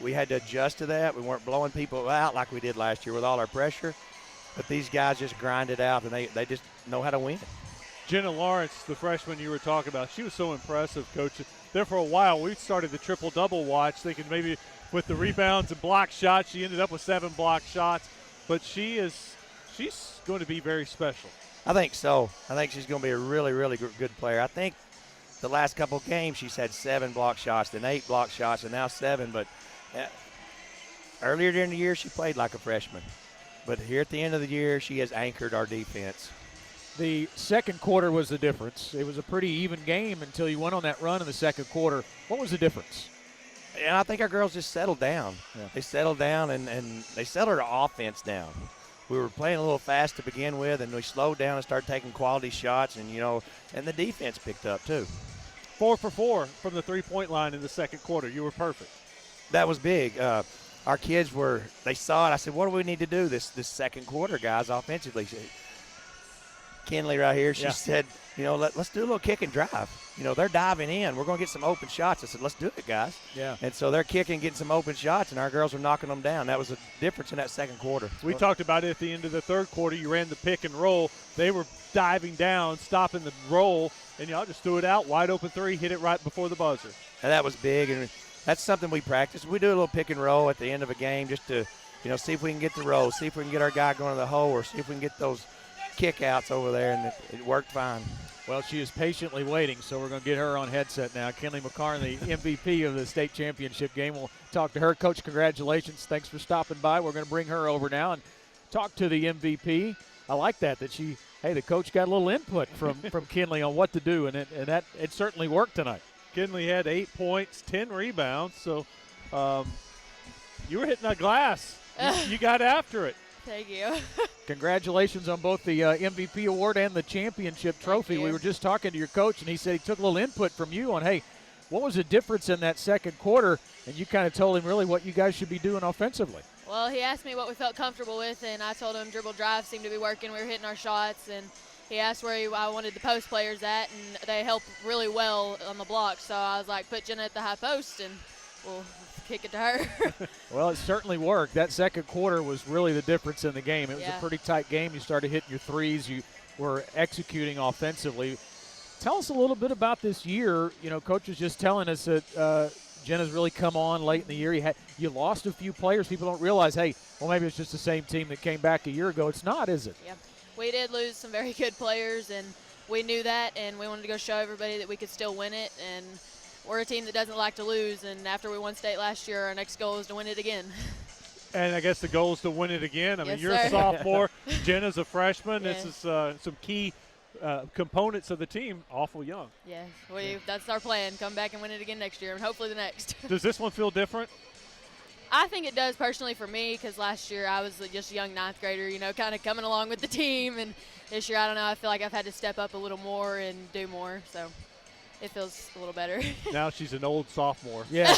We had to adjust to that. We weren't blowing people out like we did last year with all our pressure. But these guys just grind it out, and they just know how to win. Jenna Lawrence, the freshman you were talking about, she was so impressive, Coach. There for a while, we started the triple-double watch, thinking maybe with the rebounds and block shots, she ended up with 7 block shots. But she's going to be very special. I think so. I think she's going to be a really, really good player. I think the last couple of games she's had 7 block shots, then 8 block shots, and now 7. But earlier during the year, she played like a freshman. But here at the end of the year, she has anchored our defense. The second quarter was the difference. It was a pretty even game until you went on that run in the second quarter. What was the difference? And I think our girls just settled down. Yeah. They settled down, and they settled our offense down. we were playing a little fast to begin with, and we slowed down and started taking quality shots, and, and the defense picked up too. 4 for 4 from the three-point line in the second quarter. You were perfect. That was big. Our kids they saw it. I said, what do we need to do this second quarter, guys, offensively? Kinley right here, she said, let's do a little kick and drive. They're diving in. We're going to get some open shots. I said, let's do it, guys. Yeah. And so they're kicking, getting some open shots, and our girls were knocking them down. That was a difference in that second quarter. We talked about it at the end of the third quarter. You ran the pick and roll. They were diving down, stopping the roll, and y'all just threw it out. Wide open three, hit it right before the buzzer. And that was big, and that's something we practice. We do a little pick and roll at the end of a game just to, see if we can get the roll, see if we can get our guy going to the hole, or see if we can get those kick-outs over there, and it worked fine. Well, she is patiently waiting, so we're going to get her on headset now. Kinley McCarn, the MVP of the state championship game. We'll talk to her. Coach, congratulations. Thanks for stopping by. We're going to bring her over now and talk to the MVP. I like that the coach got a little input from Kinley on what to do, and it certainly worked tonight. Kinley had 8 points, 10 rebounds, so you were hitting that glass. You got after it. Thank you. Congratulations on both the MVP award and the championship trophy. We were just talking to your coach, and he said he took a little input from you on, hey, what was the difference in that second quarter? And you kind of told him really what you guys should be doing offensively. Well, he asked me what we felt comfortable with, and I told him dribble drive seemed to be working. We were hitting our shots, and he asked where I wanted the post players at, and they help really well on the block. So I was like, put Jenna at the high post, and we'll kick it to her. Well, it certainly worked. That second quarter was really the difference in the game. It was a pretty tight game. You started hitting your threes. You were executing offensively. Tell us a little bit about this year. Coach was just telling us that Jenna's really come on late in the year. You lost a few players. People don't realize, hey, well, maybe it's just the same team that came back a year ago. It's not, is it? Yeah. We did lose some very good players, and we knew that, and we wanted to go show everybody that we could still win it. And we're a team that doesn't like to lose, and after we won state last year, our next goal is to win it again. And I guess the goal is to win it again. I mean, you're sir. a sophomore. Jenna's a freshman. Yeah. This is some key components of the team, awful young. Yes, that's our plan. Come back and win it again next year, and hopefully the next. Does this one feel different? I think it does personally for me, because last year I was just a young ninth grader, kind of coming along with the team. And this year, I don't know, I feel like I've had to step up a little more and do more. So it feels a little better. Now she's an old sophomore. Yeah,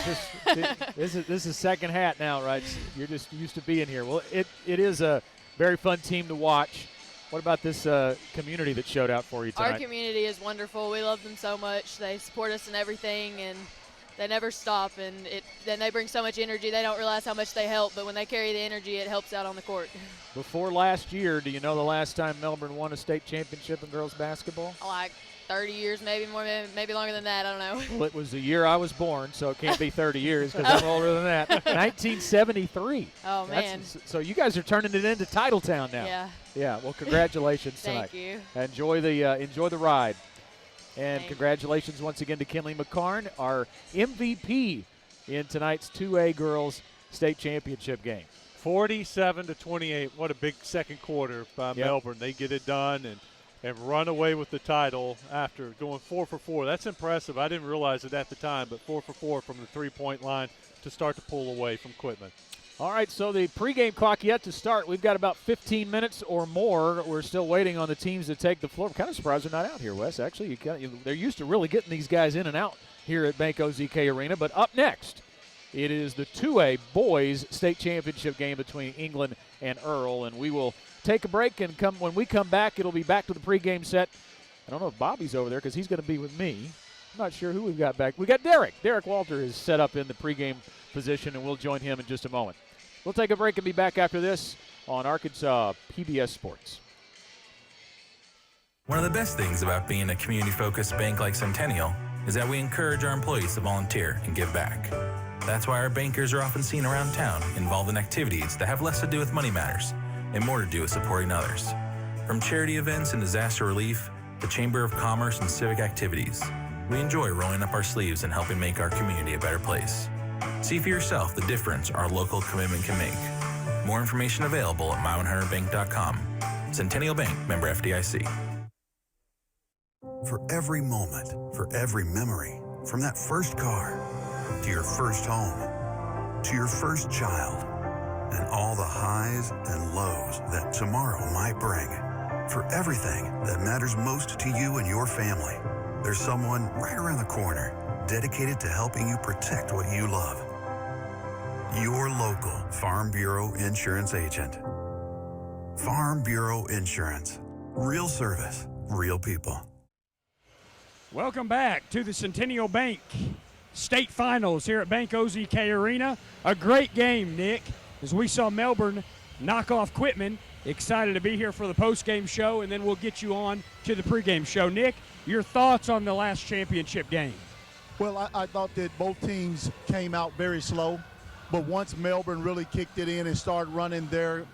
this is second hat now, right? You're just used to being here. Well, it is a very fun team to watch. What about this community that showed out for you tonight? Our community is wonderful. We love them so much. They support us in everything, and they never stop. And then they bring so much energy. They don't realize how much they help, but when they carry the energy, it helps out on the court. Before last year, do you know the last time Melbourne won a state championship in girls basketball? Like 30 years, maybe more, maybe longer than that. I don't know. Well, it was the year I was born, so it can't be 30 years because I'm older than that. 1973. Oh, man. So you guys are turning it into Titletown now. Yeah. Yeah. Well, congratulations tonight. Thank you. Enjoy the ride. And congratulations once again to Kinley McCarn, our MVP in tonight's 2A girls state championship game. 47-28. What a big second quarter by Melbourne. They get it done and run away with the title after going 4 for 4. That's impressive. I didn't realize it at the time, but 4 for 4 from the three-point line to start to pull away from Quitman. All right, so the pregame clock yet to start. We've got about 15 minutes or more. We're still waiting on the teams to take the floor. I'm kind of surprised they're not out here, Wes. Actually, they're used to really getting these guys in and out here at Bank OZK Arena. But up next, it is the 2A boys state championship game between England and Earl, and we will take a break, and when we come back, it'll be back to the pregame set. I don't know if Bobby's over there because he's going to be with me. I'm not sure who we've got back. We got Derek. Derek Walter is set up in the pregame position, and we'll join him in just a moment. We'll take a break and be back after this on Arkansas PBS Sports. One of the best things about being a community-focused bank like Centennial is that we encourage our employees to volunteer and give back. That's why our bankers are often seen around town involved in activities that have less to do with money matters and more to do with supporting others. From charity events and disaster relief to Chamber of Commerce and civic activities, we enjoy rolling up our sleeves and helping make our community a better place. See for yourself the difference our local commitment can make. More information available at my100bank.com. Centennial Bank, member FDIC. For every moment, for every memory, from that first car to your first home to your first child and all all the highs and lows that tomorrow might bring. For everything that matters most to you and your family, there's someone right around the corner dedicated to helping you protect what you love. Your local Farm Bureau insurance agent. Farm Bureau Insurance. Real service, real people. Welcome back to the Centennial Bank State Finals here at Bank OZK Arena. A great game, Nick, as we saw Melbourne knock off Quitman. Excited to be here for the post-game show, and then we'll get you on to the pregame show. Nick, your thoughts on the last championship game? Well, I thought that both teams came out very slow, but once Melbourne really kicked it in and started running their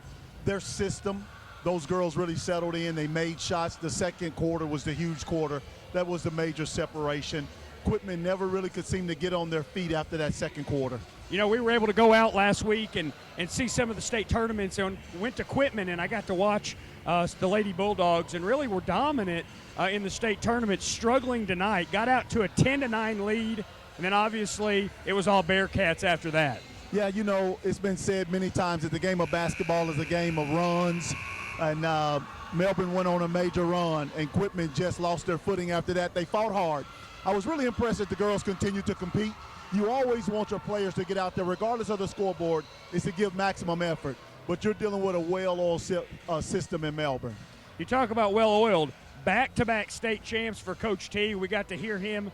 system, those girls really settled in. They made shots. The second quarter was the huge quarter. That was the major separation. Quitman never really could seem to get on their feet after that second quarter. You know, we were able to go out last week and see some of the state tournaments and went to Quitman, and I got to watch the Lady Bulldogs, and really were dominant in the state tournament, struggling tonight. Got out to a 10-9 lead, and then obviously it was all Bearcats after that. Yeah, you know, it's been said many times that the game of basketball is a game of runs, and Melbourne went on a major run, and Quitman just lost their footing after that. They fought hard. I was really impressed that the girls continued to compete. You always want your players to get out there, regardless of the scoreboard, is to give maximum effort. But you're dealing with a well-oiled system in Melbourne. You talk about well-oiled. Back-to-back state champs for Coach T. We got to hear him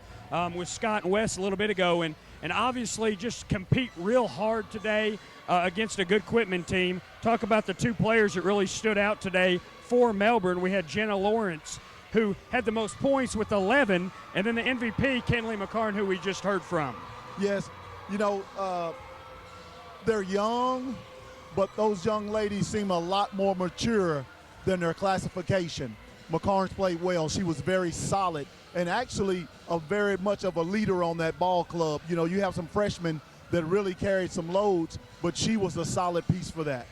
with Scott and Wes a little bit ago, and obviously just compete real hard today against a good Quitman team. Talk about the two players that really stood out today for Melbourne. We had Jenna Lawrence, who had the most points with 11, and then the MVP, Kenley McCarn, who we just heard from. Yes, you know, they're young, but those young ladies seem a lot more mature than their classification. McCarnes played well. She was very solid and actually very much of a leader on that ball club. You know, you have some freshmen that really carried some loads, but she was a solid piece for that.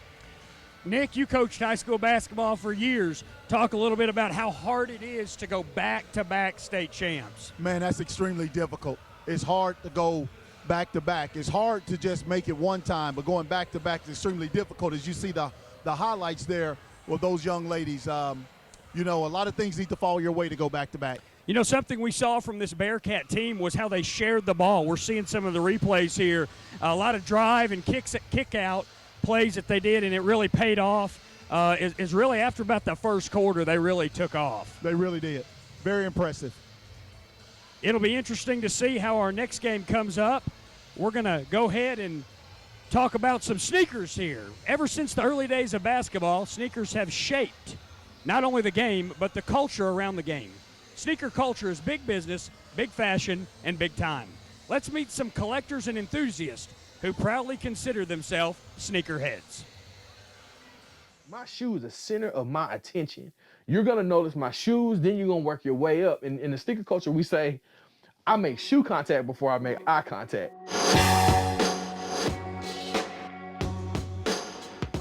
Nick, you coached high school basketball for years. Talk a little bit about how hard it is to go back-to-back state champs. Man, that's extremely difficult. It's hard to go back-to-back. It's hard to just make it one time, but going back-to-back is extremely difficult. As you see the highlights there with those young ladies, you know, a lot of things need to fall your way to go back-to-back. You know, something we saw from this Bearcat team was how they shared the ball. We're seeing some of the replays here. A lot of drive and kick-out plays that they did, and it really paid off. Is really after about the first quarter, they really took off. They really did. Very impressive. It'll be interesting to see how our next game comes up. We're going to go ahead and talk about some sneakers here. Ever since the early days of basketball, sneakers have shaped not only the game, but the culture around the game. Sneaker culture is big business, big fashion, and big time. Let's meet some collectors and enthusiasts who proudly consider themselves sneakerheads. My shoe is the center of my attention. You're going to notice my shoes, then you're going to work your way up. In the sneaker culture, we say, I make shoe contact before I make eye contact.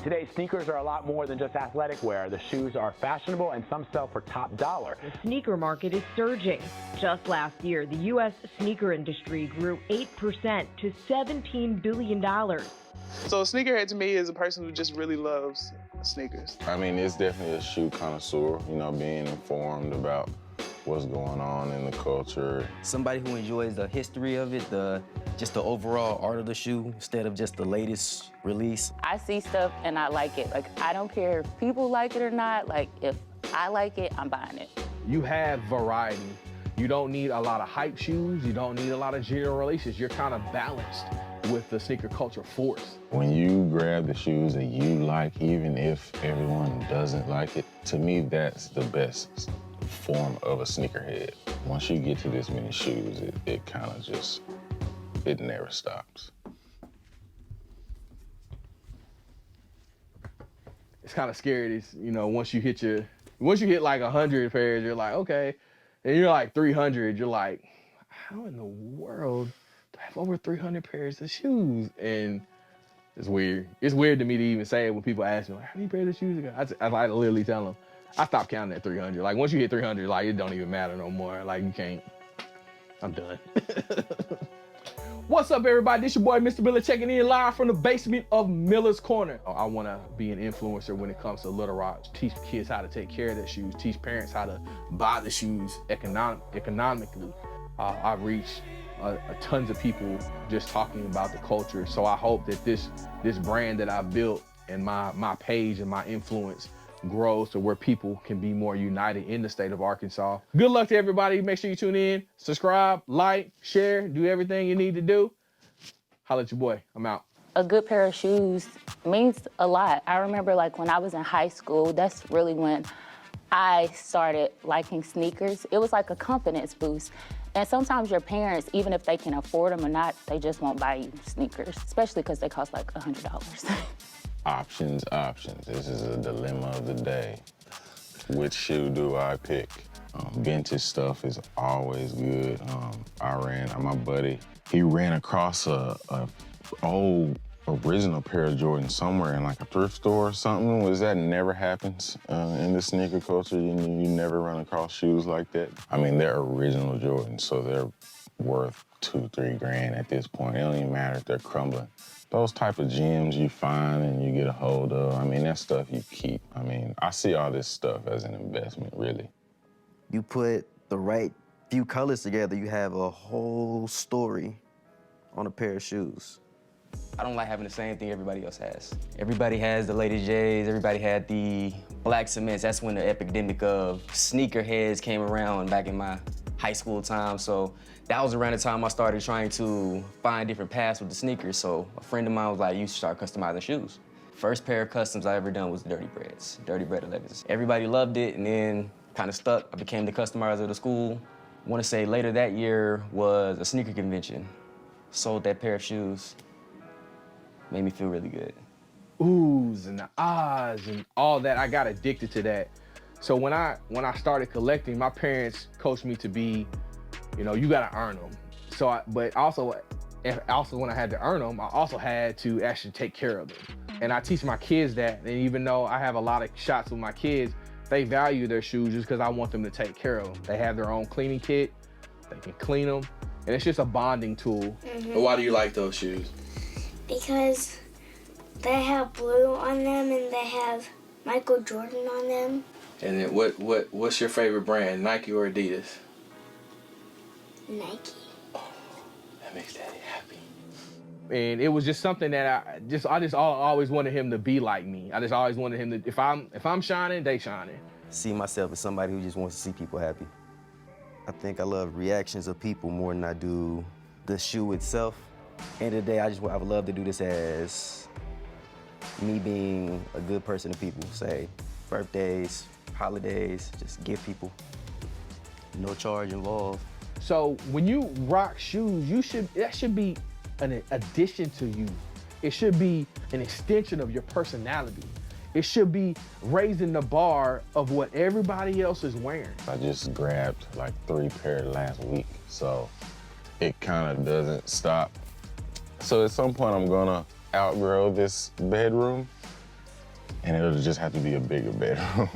Today, sneakers are a lot more than just athletic wear. The shoes are fashionable and some sell for top dollar. The sneaker market is surging. Just last year, the U.S. sneaker industry grew 8% to $17 billion. So a sneakerhead to me is a person who just really loves sneakers. I mean, it's definitely a shoe connoisseur, you know, being informed about what's going on in the culture. Somebody who enjoys the history of it, just the overall art of the shoe instead of just the latest release. I see stuff and I like it. Like, I don't care if people like it or not. Like, if I like it, I'm buying it. You have variety. You don't need a lot of hype shoes. You don't need a lot of general releases. You're kind of balanced with the sneaker culture force. When you grab the shoes that you like, even if everyone doesn't like it, to me, that's the best form of a sneakerhead. Once you get to this many shoes, it kind of just, it never stops. It's kind of scary, you know, once you hit like 100 pairs, you're like, okay. And you're like 300, you're like, how in the world do I have over 300 pairs of shoes? And it's weird. It's weird to me to even say it when people ask me, like, how many pairs of shoes you got? I like to literally tell them, I stopped counting at 300. Like, once you hit 300, like, it don't even matter no more. Like, you can't, I'm done. What's up, everybody? This your boy, Mr. Miller, checking in live from the basement of Miller's Corner. I want to be an influencer when it comes to Little Rock. Teach kids how to take care of their shoes. Teach parents how to buy the shoes economically. I've reached tons of people just talking about the culture. So I hope that this brand that I've built and my page and my influence grows to where people can be more united in the state of Arkansas. Good luck to everybody. Make sure you tune in, subscribe, like, share, do everything you need to do. Holla at your boy. I'm out. A good pair of shoes means a lot. I remember like when I was in high school, that's really when I started liking sneakers. It was like a confidence boost. And sometimes your parents, even if they can afford them or not, they just won't buy you sneakers, especially because they cost like $100. Options. This is a dilemma of the day. Which shoe do I pick? Vintage stuff is always good. My buddy, he ran across a old original pair of Jordans somewhere in like a thrift store or something. Was that never happens in the sneaker culture? You never run across shoes like that. I mean, they're original Jordans, so they're worth $2-3 grand at this point. It don't even matter if they're crumbling. Those type of gems you find and you get a hold of, I mean, that stuff you keep. I mean, I see all this stuff as an investment, really. You put the right few colors together, you have a whole story on a pair of shoes. I don't like having the same thing everybody else has. Everybody has the latest J's, everybody had the black cements. That's when the epidemic of sneakerheads came around back in my high school time. So that was around the time I started trying to find different paths with the sneakers. So a friend of mine was like, you should start customizing shoes. First pair of customs I ever done was Dirty Breads, Dirty Bread 11s. Everybody loved it and then kind of stuck. I became the customizer of the school. I want to say later that year was a sneaker convention. Sold that pair of shoes. Made me feel really good. Oohs and the ahs and all that, I got addicted to that. So when I started collecting, my parents coached me to be, you gotta earn them. So, but also when I had to earn them, I also had to actually take care of them. And I teach my kids that, and even though I have a lot of shots with my kids, they value their shoes just because I want them to take care of them. They have their own cleaning kit, they can clean them, and it's just a bonding tool. Mm-hmm. But why do you like those shoes? Because they have blue on them and they have Michael Jordan on them. And then what's your favorite brand, Nike or Adidas? Nike. Oh, that makes Daddy happy. And it was just something that I just always wanted him to be like me. I just always wanted him to, if I'm shining, they shining. See myself as somebody who just wants to see people happy. I think I love reactions of people more than I do the shoe itself. End of the day, I would love to do this as me being a good person to people. Say birthdays, holidays, just give people. No charge involved. So when you rock shoes, that should be an addition to you. It should be an extension of your personality. It should be raising the bar of what everybody else is wearing. I just grabbed like 3 pair last week, so it kind of doesn't stop. So at some point I'm gonna outgrow this bedroom and it'll just have to be a bigger bedroom.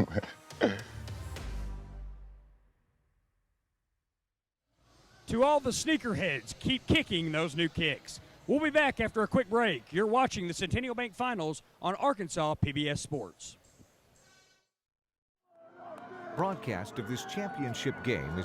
To all the sneakerheads, keep kicking those new kicks. We'll be back after a quick break. You're watching the Centennial Bank Finals on Arkansas PBS Sports. Broadcast of this championship game is